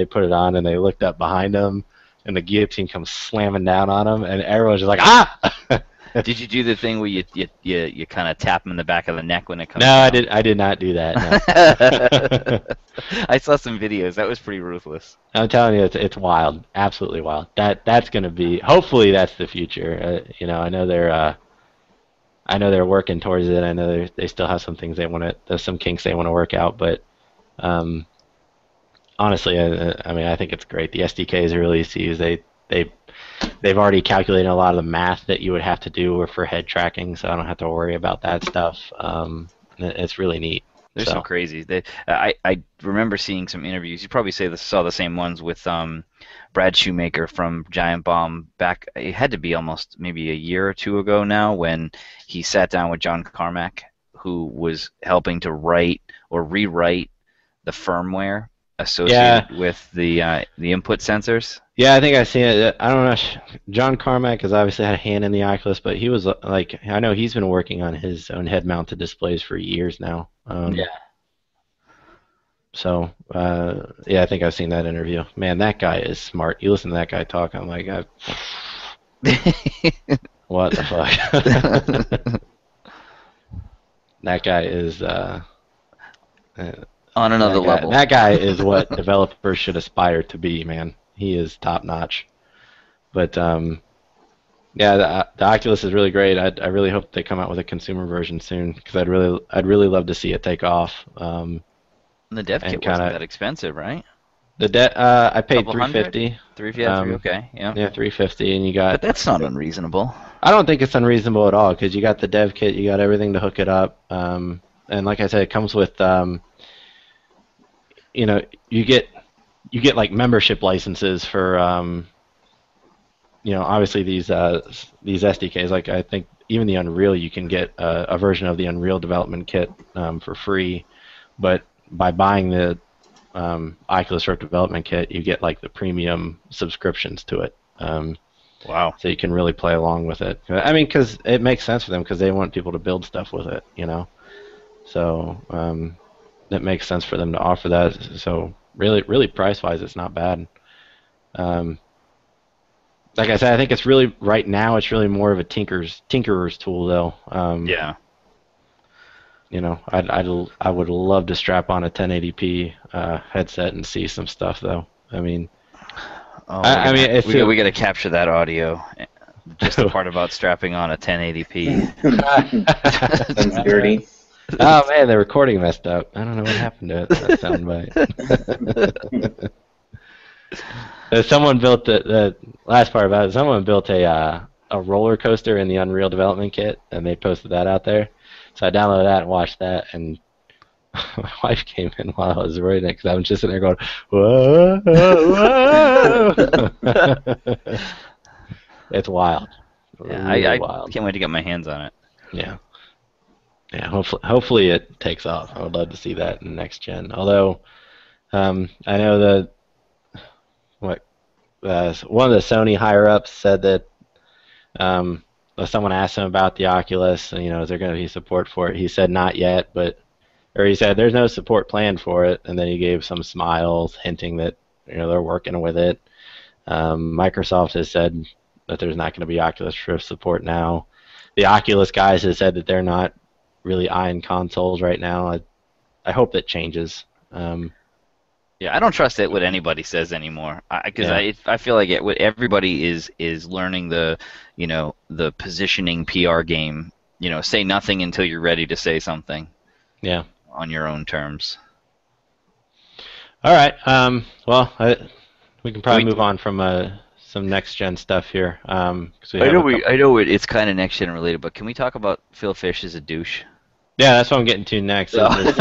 put it on, and they looked up behind them, and the guillotine comes slamming down on them, and everyone's just like, ah! Did you do the thing where you kind of tap them in the back of the neck when it comes? No, down? I did not do that. No. I saw some videos. That was pretty ruthless. I'm telling you, it's wild, absolutely wild. That's going to be. Hopefully, that's the future. I know they're working towards it. I know they still have some things there's some kinks they want to work out, but honestly, I think it's great. The SDKs are really easy to use. They've already calculated a lot of the math that you would have to do for head tracking, so I don't have to worry about that stuff. It's really neat. They're so crazy. I remember seeing some interviews. You probably saw the same ones with Brad Shoemaker from Giant Bomb back. It had to be almost maybe a year or two ago now, when he sat down with John Carmack, who was helping to write or rewrite the firmware associated with the input sensors. Yeah, I think I've seen it. I don't know. John Carmack has obviously had a hand in the Oculus, but he was I know he's been working on his own head-mounted displays for years now. Yeah. So, I think I've seen that interview. Man, that guy is smart. You listen to that guy talk, I'm like, what the fuck? That guy is on another level. That guy is what developers should aspire to be, man. He is top notch. But the Oculus is really great. I really hope they come out with a consumer version soon, because I'd really love to see it take off. The dev kit wasn't that expensive, right? I paid $350. $350, okay, yeah. Yeah, $350, and you got. But that's not unreasonable. I don't think it's unreasonable at all, because you got the dev kit, you got everything to hook it up, and like I said, it comes with, you get like membership licenses for, obviously these SDKs. Like, I think even the Unreal, you can get a version of the Unreal development kit for free, but by buying the Oculus Rift development kit, you get like the premium subscriptions to it. Wow. So you can really play along with it. I mean, because it makes sense for them, because they want people to build stuff with it, So it makes sense for them to offer that. So really price-wise, it's not bad. Like I said, I think it's really, right now, it's really more of a tinkerer's tool, though. Yeah. I would love to strap on a 1080p headset and see some stuff, though. I mean, we got to capture that audio. Just the part about strapping on a 1080p. Sounds dirty. Oh man, the recording messed up. I don't know what happened to it. That soundbite. Someone built the last part about it. Someone built a roller coaster in the Unreal Development Kit, and they posted that out there. So I downloaded that and watched that, and my wife came in while I was writing it because I was just sitting there going, whoa, whoa. It's wild. Yeah, Really I wild. can't wait to get my hands on it. Yeah. Yeah, hopefully it takes off. I would love to see that in next gen. Although, I know that one of the Sony higher ups said that someone asked him about the Oculus, and is there going to be support for it? He said not yet, or he said there's no support planned for it, and then he gave some smiles hinting that they're working with it. Microsoft has said that there's not going to be Oculus Rift support now. The Oculus guys have said that they're not really eyeing consoles right now. I hope that changes. Yeah, I don't trust it what anybody says anymore. Because I feel like everybody is learning the the positioning PR game. Say nothing until you're ready to say something. Yeah. On your own terms. All right. Well, we can probably move on from some next gen stuff here. I know it's kind of next gen related, but can we talk about Phil Fish as a douche? Yeah, that's what I'm getting to next. This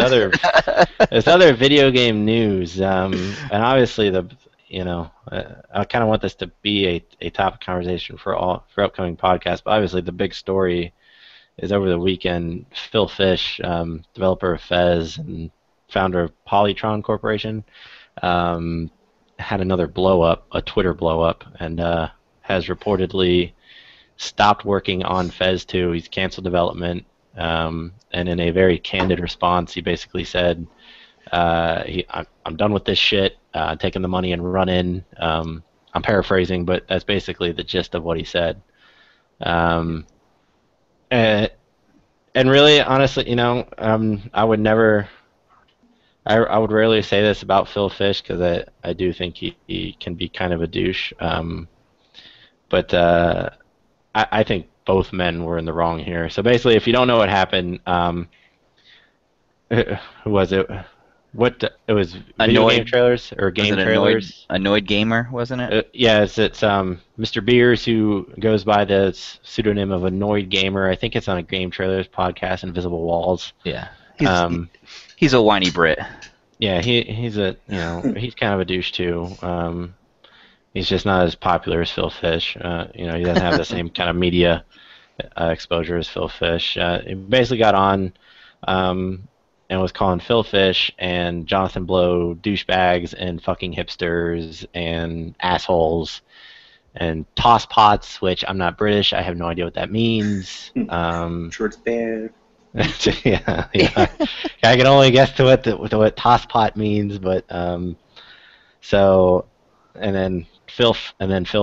other video game news, and obviously I kind of want this to be a topic conversation for upcoming podcasts. But obviously, the big story is over the weekend. Phil Fish, developer of Fez and founder of Polytron Corporation, had another blow up, a Twitter blow up, and has reportedly stopped working on Fez 2. He's canceled development. And in a very candid response, he basically said, I'm done with this shit, taking the money and running. I'm paraphrasing, but that's basically the gist of what he said. And really, honestly, I would never, I would rarely say this about Phil Fish because I do think he can be kind of a douche. But I think both men were in the wrong here. So basically, if you don't know what happened, who was it? It was video game trailers or game trailers? Annoyed Gamer, wasn't it? Yes, it's Mr. Beers, who goes by the pseudonym of Annoyed Gamer. I think it's on a Game Trailers podcast, Invisible Walls. Yeah, he's a whiny Brit. Yeah, he's he's kind of a douche too. He's just not as popular as Phil Fish. He doesn't have the same kind of media exposure as Phil Fish. He basically got on and was calling Phil Fish and Jonathan Blow douchebags and fucking hipsters and assholes and tosspots, which I'm not British. I have no idea what that means. Shorts bear. yeah. I can only guess to what tosspot means, but so. And then Phil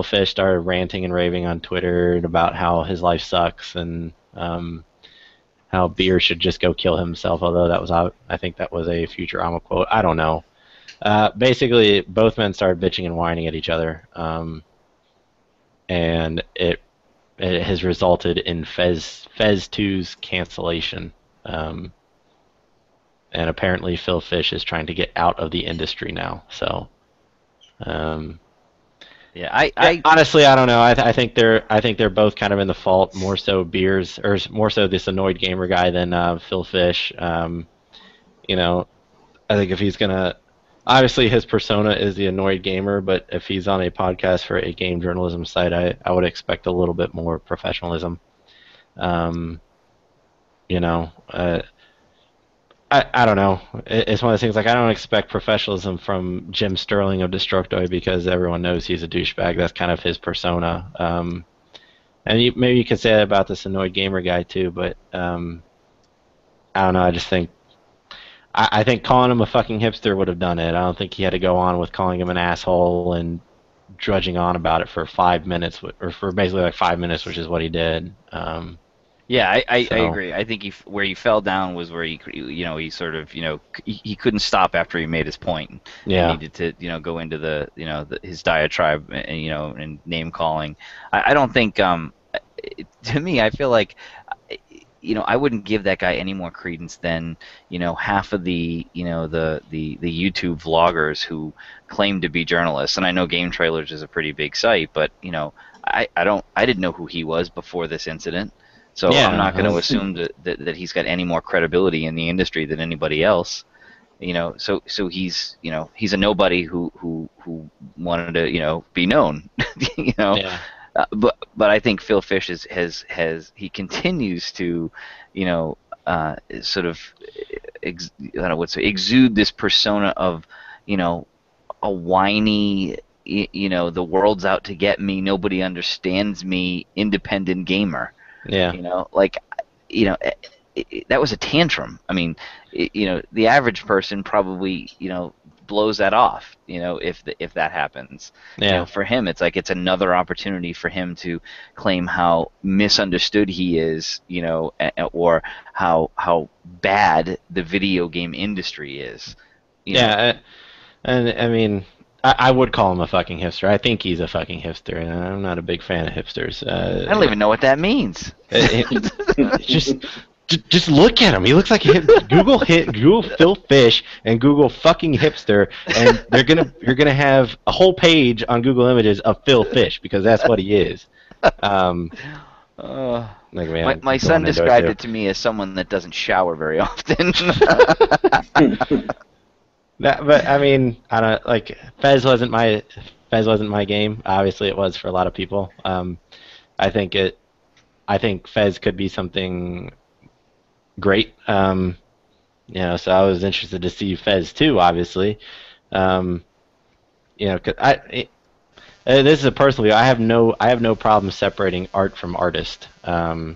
Fish started ranting and raving on Twitter about how his life sucks and how Beer should just go kill himself. Although I think that was a Futurama quote. I don't know. Basically, both men started bitching and whining at each other, and it has resulted in Fez 2's cancellation. And apparently, Phil Fish is trying to get out of the industry now. So. Yeah, I honestly I don't know. I think they're both kind of in the fault. More so Beers, or more so this Annoyed Gamer guy than Phil Fish. I think if he's gonna, obviously his persona is the Annoyed Gamer, but if he's on a podcast for a game journalism site, I would expect a little bit more professionalism. I don't know. It's one of those things, like, I don't expect professionalism from Jim Sterling of Destructoid because everyone knows he's a douchebag. That's kind of his persona. And maybe you could say that about this Annoyed Gamer guy too, but I don't know. I just think I think calling him a fucking hipster would have done it. I don't think he had to go on with calling him an asshole and drudging on about it for 5 minutes, or for basically like 5 minutes, which is what he did. Yeah, I So agree. I think where he fell down was where he sort of, he couldn't stop after he made his point and yeah, needed to, go into his diatribe and, and name calling. I don't think, to me, I feel like, I wouldn't give that guy any more credence than, half of the YouTube vloggers who claim to be journalists. And I know Game Trailers is a pretty big site, but, I didn't know who he was before this incident. So I'm yeah. not going to assume that he's got any more credibility in the industry than anybody else. So he's a nobody who wanted to be known. you know, Yeah. but I think Phil Fish has he continues to, sort of I don't know exude this persona of, a whiny, the world's out to get me, nobody understands me, independent gamer. Yeah. Like, that was a tantrum. I mean, the average person probably, blows that off, if that happens. Yeah. For him, it's like it's another opportunity for him to claim how misunderstood he is, or how bad the video game industry is. Yeah. And I mean, I would call him a fucking hipster. I think he's a fucking hipster, and I'm not a big fan of hipsters. I don't even know what that means. Just look at him. He looks like a Google Phil Fish and Google fucking hipster, and you're gonna have a whole page on Google Images of Phil Fish because that's what he is. My son described it to me as someone that doesn't shower very often. But I mean, I don't like Fez wasn't my game. Obviously, it was for a lot of people. I think Fez could be something great. So I was interested to see Fez too. Obviously, 'cause this is a personal view. I have no problem separating art from artist. I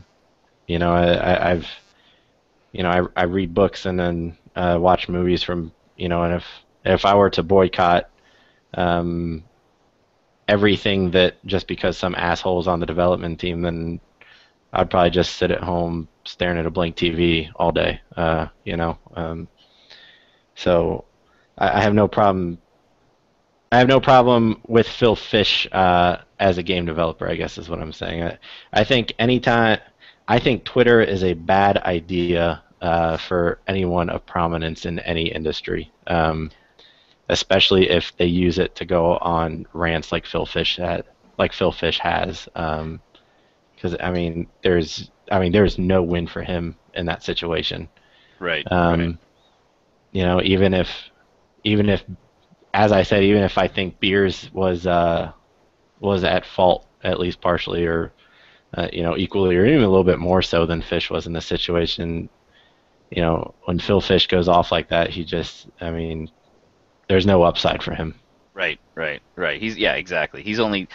read books and then watch movies from and if I were to boycott everything that just because some asshole's on the development team, then I'd probably just sit at home staring at a blank TV all day. So I have no problem. I have no problem with Phil Fish as a game developer, I guess is what I'm saying. I think I think Twitter is a bad idea for anyone of prominence in any industry, especially if they use it to go on rants like Phil Fish has. Because there's no win for him in that situation. Right. Even if, as I said, even if I think Beers was at fault at least partially, or equally, or even a little bit more so than Fish was in the situation. When Phil Fish goes off like that, there's no upside for him. Right. Exactly. He's only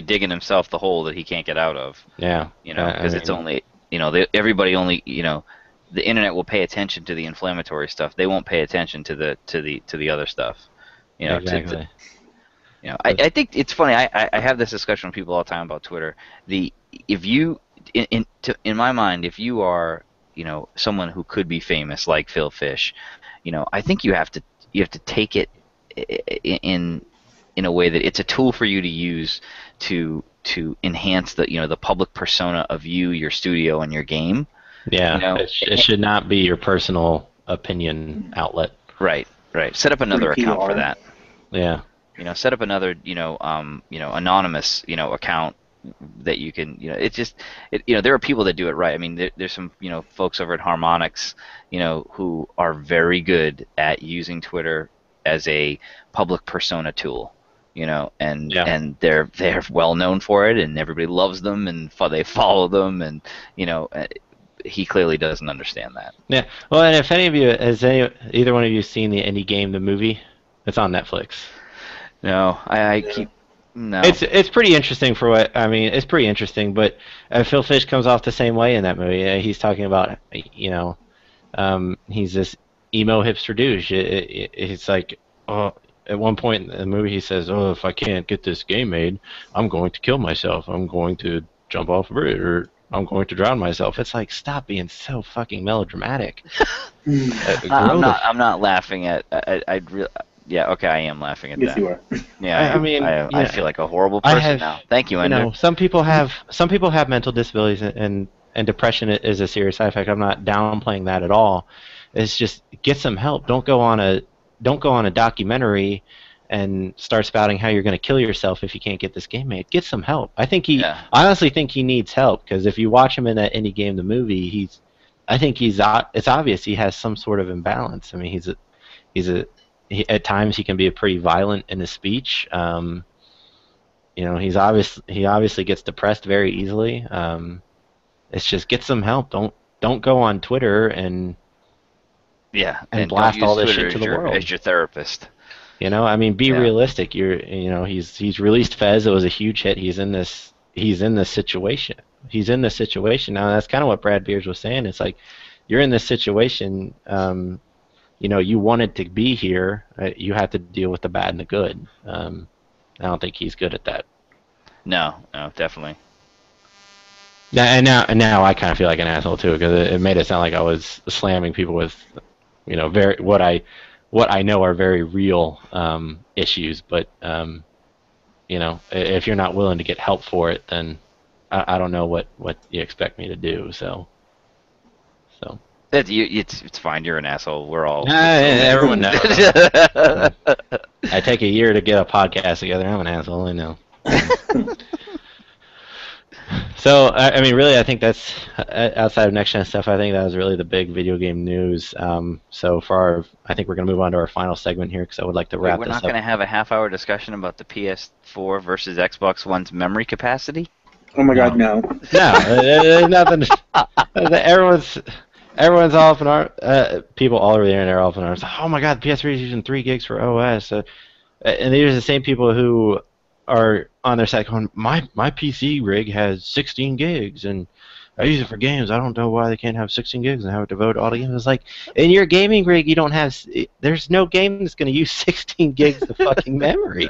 digging himself the hole that he can't get out of. Yeah. Because it's only, everybody only, the internet will pay attention to the inflammatory stuff. They won't pay attention to the other stuff. Exactly. I think it's funny. I have this discussion with people all the time about Twitter. If you, in my mind, if you are, someone who could be famous like Phil Fish, I think you have to take it in a way that it's a tool for you to use to enhance the public persona of you, your studio, and your game. Yeah, it should not be your personal opinion outlet. Right. Set up another account for that. Yeah. Set up another anonymous account that you can it's just there are people that do it right. I mean, there's some folks over at Harmonix who are very good at using Twitter as a public persona tool, and they're well known for it, and everybody loves them, and they follow them, and he clearly doesn't understand that. Yeah. Well, and if any of you either one of you seen the Indie Game, the movie? It's on Netflix. No, I keep no. It's pretty interesting for what I mean. It's pretty interesting, but Phil Fish comes off the same way in that movie. He's talking about he's this emo hipster douche. It's like at one point in the movie he says, if I can't get this game made, I'm going to kill myself. I'm going to jump off a bridge, or I'm going to drown myself. It's like, stop being so fucking melodramatic. I'm not laughing at. Yeah, okay, I am laughing at Yes, that. you are. Yeah, I mean, I feel like a horrible person now. Thank you, Ender. some people have mental disabilities, and depression is a serious side effect. I'm not downplaying that at all. It's just get some help. Don't go on a documentary and start spouting how you're going to kill yourself if you can't get this game made. Get some help. I honestly think he needs help, because if you watch him in that Indie Game the movie, it's obvious he has some sort of imbalance. I mean, at times he can be pretty violent in his speech. He obviously gets depressed very easily. It's just get some help. Don't go on Twitter and blast all this shit to the world as your therapist. I mean, be realistic. He's released Fez. It was a huge hit. He's in this situation. He's in this situation now. That's kind of what Brad Beers was saying. It's like, you're in this situation. You wanted to be here. You have to deal with the bad and the good. I don't think he's good at that. No, definitely. And now I kind of feel like an asshole too, because it made it sound like I was slamming people with, what I know are very real issues. But if you're not willing to get help for it, then I don't know what you expect me to do. So. It's fine. You're an asshole. We're all. Everyone knows. I take a year to get a podcast together. I'm an asshole. I know. So, I mean, really, I think that's outside of next gen stuff. I think that was really the big video game news. So I think we're going to move on to our final segment here, because I would like to wrap this up. We're not going to have a half-hour discussion about the PS4 versus Xbox One's memory capacity? Oh my God, no. No, there's nothing. Everyone's all up in arms. People all over the internet are all up in arms. Oh my God, the PS3 is using 3 gigs for OS. And these are the same people who are on their site going, my PC rig has 16 gigs, and I use it for games. I don't know why they can't have 16 gigs and have it devoted to all the games. It's like, in your gaming rig, you don't have. There's no game that's going to use 16 gigs of fucking memory.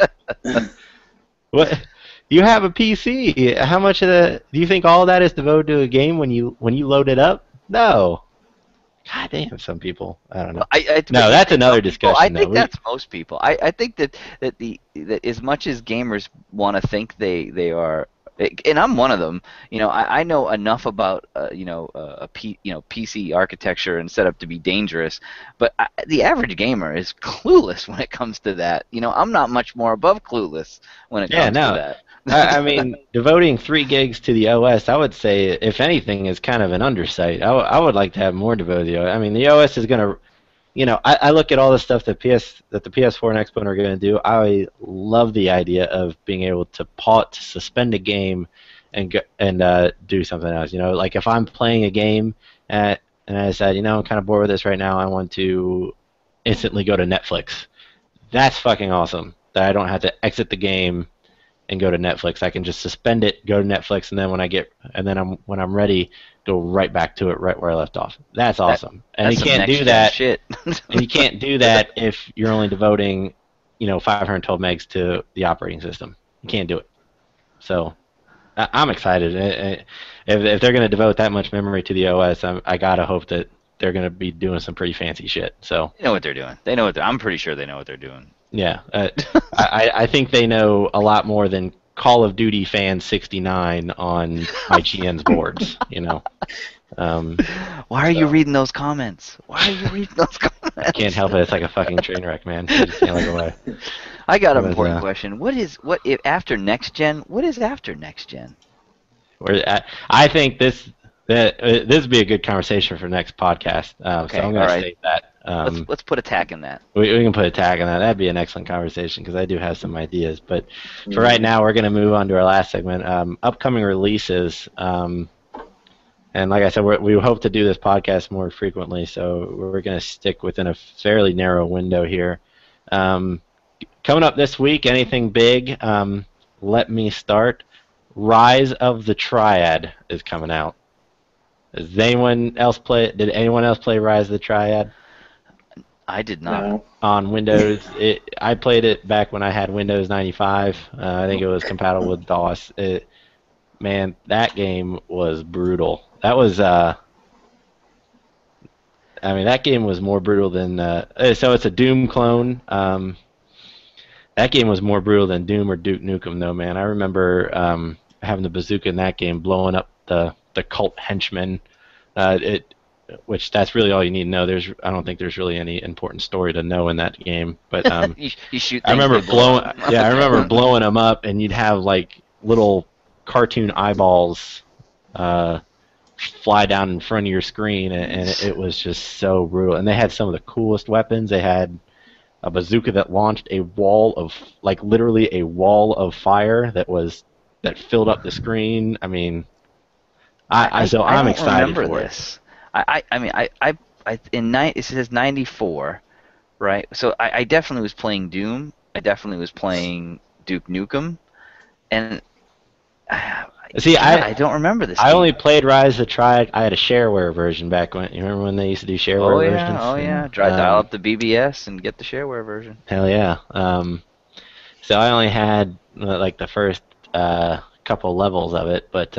What? You have a PC. How much of do you think all of that is devoted to a game when you load it up? No. God damn, some people. I don't know. No, that's another discussion. I think that's most people. I think that as much as gamers want to think they are, and I'm one of them. I know enough about PC architecture and setup to be dangerous, but the average gamer is clueless when it comes to that. I'm not much more above clueless when it comes to that. I mean, devoting 3 gigs to the OS, I would say, if anything, is kind of an undersight. I would like to have more devoted to the OS. I mean, the OS is going to, I look at all the stuff that the PS4 and Xbox are going to do. I love the idea of being able to suspend a game and do something else. Like if I'm playing a game and I said, I'm kind of bored with this right now, I want to instantly go to Netflix. That's fucking awesome. That I don't have to exit the game and go to Netflix. I can just suspend it, go to Netflix, and then when I'm ready, go right back to it, right where I left off. That's awesome. And you can't do that. Shit. And you can't do that if you're only devoting, 512 megs to the operating system. You can't do it. So, I'm excited. If they're going to devote that much memory to the OS, I gotta hope that they're going to be doing some pretty fancy shit. So they know what they're doing. I'm pretty sure they know what they're doing. Yeah, I think they know a lot more than Call of Duty Fan 69 on IGN's boards. Why are you reading those comments? I can't help it. It's like a fucking train wreck, man. You just can't look away. I got an important question. What is after next gen? What is after next gen? I think this would be a good conversation for next podcast. Okay, so I'm going to state that. Let's put a tag in that. We can put a tag on that. That'd be an excellent conversation, because I do have some ideas. But for right now, we're going to move on to our last segment, upcoming releases. And like I said, we hope to do this podcast more frequently, so we're going to stick within a fairly narrow window here. Coming up this week, anything big? Let me start. Rise of the Triad is coming out. Did anyone else play Rise of the Triad? I did not. No. On Windows. I played it back when I had Windows 95. I think it was compatible with DOS. man, that game was brutal. That was I mean, that game was more brutal than. So it's a Doom clone. That game was more brutal than Doom or Duke Nukem, though, man. I remember having the bazooka in that game, blowing up the cult henchmen. Which that's really all you need to know. I don't think there's really any important story to know in that game. But you shoot. I remember I remember blowing them up, and you'd have like little cartoon eyeballs fly down in front of your screen, and it was just so brutal. And they had some of the coolest weapons. They had a bazooka that launched a wall of, like, literally a wall of fire that filled up the screen. I mean, I'm excited for this. It says 94, right? So I definitely was playing Doom. I definitely was playing Duke Nukem, and see, I don't remember this. I only played Rise of the Triad. I had a shareware version back when. You remember when they used to do shareware versions? Oh yeah. Dial up the BBS and get the shareware version. Hell yeah. So I only had like the first couple levels of it, but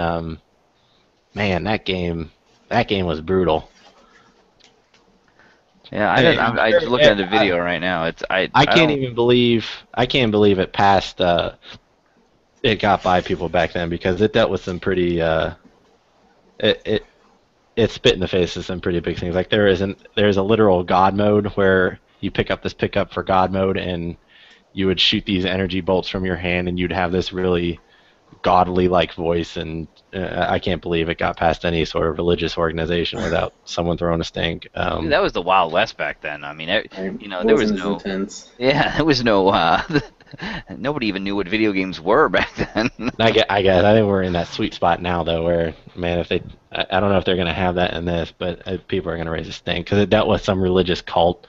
man, that game was brutal. Yeah, I'm just looking at the video right now. I can't believe it passed. It got by people back then, because it dealt with some pretty. It spit in the face of some pretty big things. Like there's a literal God mode where you pick up this pickup for God mode, and you would shoot these energy bolts from your hand, and you'd have this really godly like voice, and I can't believe it got past any sort of religious organization without someone throwing a stink. That was the Wild West back then. I mean, there was no intense. Yeah, there was no nobody even knew what video games were back then. I guess I think we're in that sweet spot now, though, where, man, I don't know if they're gonna have that in this, but people are gonna raise a stink because it dealt with some religious cult,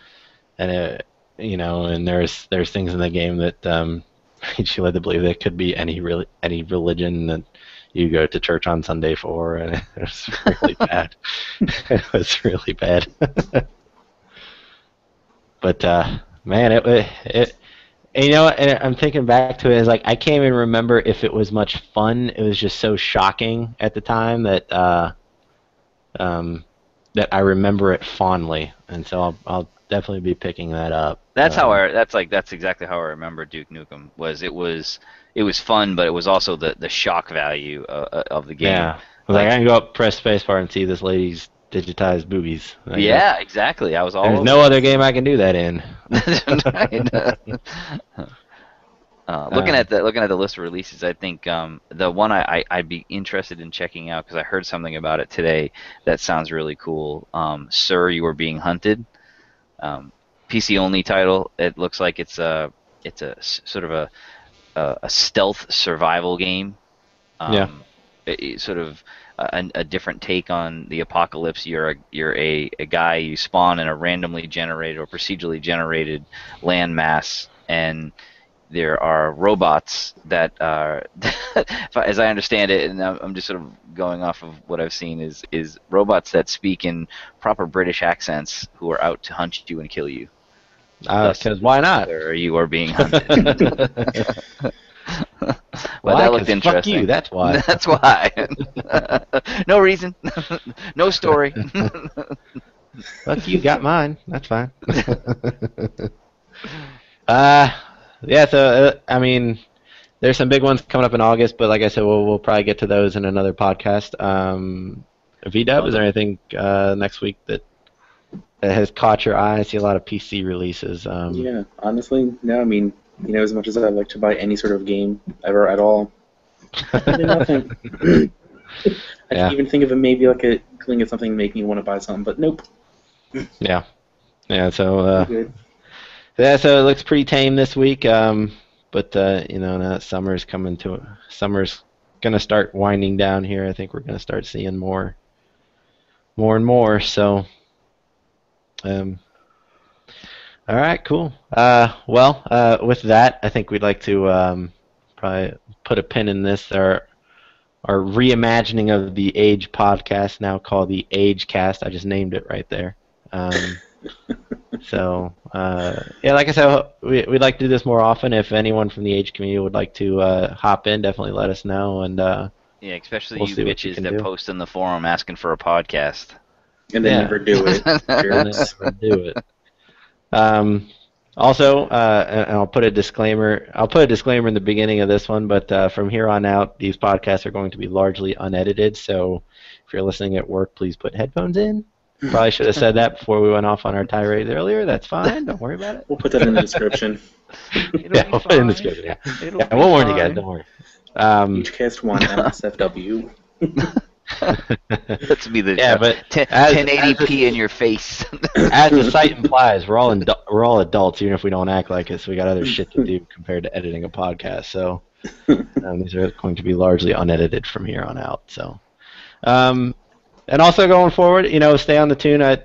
and and there's things in the game that made you led to believe there could be any religion that you go to church on Sunday for, and it was really bad. It was really bad. But man, it and I'm thinking back to it, it's like I can't even remember if it was much fun. It was just so shocking at the time that that I remember it fondly, and so I'll definitely be picking that up. That's exactly how I remember Duke Nukem. It was fun, but it was also the shock value of the game. Yeah, I can go up, press spacebar, and see this lady's digitized boobies. Yeah, exactly. I was all. There's no other game I can do that in. Looking at the list of releases, I think the one I'd be interested in checking out, because I heard something about it today that sounds really cool. Sir, You Are Being Hunted. PC only title. It looks like it's a sort of a stealth survival game. Sort of a different take on the apocalypse. You're a guy. You spawn in a randomly generated or procedurally generated landmass, and there are robots that are, as I understand it, and I'm just sort of going off of what I've seen, is robots that speak in proper British accents who are out to hunt you and kill you. Because why not? Or you are being hunted. Well, why? That looked interesting. Fuck you, that's why. That's why. No reason. No story. Fuck you, got mine. That's fine. Yeah, so, I mean, there's some big ones coming up in August, but like I said, we'll probably get to those in another podcast. VDub, is there anything next week that has caught your eye? I see a lot of PC releases. Yeah, honestly, no. I mean, as much as I'd like to buy any sort of game ever at all, nothing. I can even think of maybe like a cling of something making me want to buy something, but nope. Yeah. So yeah, so it looks pretty tame this week. But now that summer's gonna start winding down here. I think we're gonna start seeing more and more. So. All right, cool. With that, I think we'd like to probably put a pin in this. Our reimagining of the Age podcast, now called the AGECast. I just named it right there. So, like I said, we'd like to do this more often. If anyone from the Age community would like to hop in, definitely let us know, and Yeah, especially We'll you see what you bitches can that do. post in the forum asking for a podcast. And they Yeah. never do it. And they Jerks. never do it. Also, and I'll put a disclaimer. I'll put a disclaimer in the beginning of this one, but from here on out, these podcasts are going to be largely unedited. So, if you're listening at work, please put headphones in. Probably should have said that before we went off on our tirades earlier. That's fine. Don't worry about it. We'll put that in the description. Yeah, we'll put it in the description. Yeah, we'll warn you guys. Don't worry. AGECast 1 MSFW. Let's be the but 1080p in your face. As the site implies, we're all adults, even if we don't act like it. So we got other shit to do compared to editing a podcast. So these are going to be largely unedited from here on out. So, and also going forward, stay on the tune. I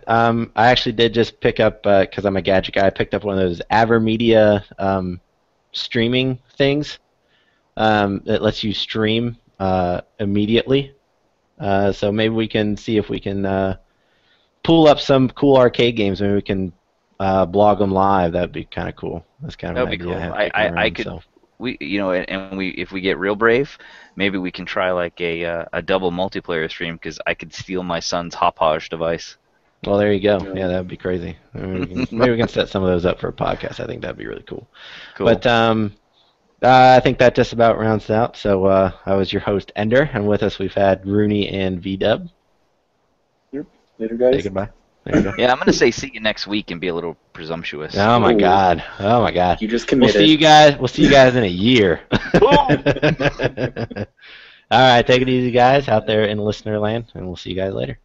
actually did just pick up because I'm a gadget guy. I picked up one of those Avermedia streaming things that lets you stream immediately. So maybe we can see if we can pull up some cool arcade games. Maybe we can blog them live. That'd be kind of cool. That's kind of That'd be an cool. idea I could. So. If we get real brave, maybe we can try like a double multiplayer stream because I could steal my son's Hauppauge device. Well, there you go. Yeah, that'd be crazy. Maybe we can set some of those up for a podcast. I think that'd be really cool. Cool. But I think that just about rounds it out. So I was your host, Ender, and with us we've had Rooney and V-Dub. Yep. Later, guys. Say goodbye. There you go. Yeah, I'm gonna say see you next week and be a little presumptuous. Oh my Ooh. God. Oh my God. You just committed. We'll see you guys in a year. All right, take it easy, guys, out there in listener land, and we'll see you guys later.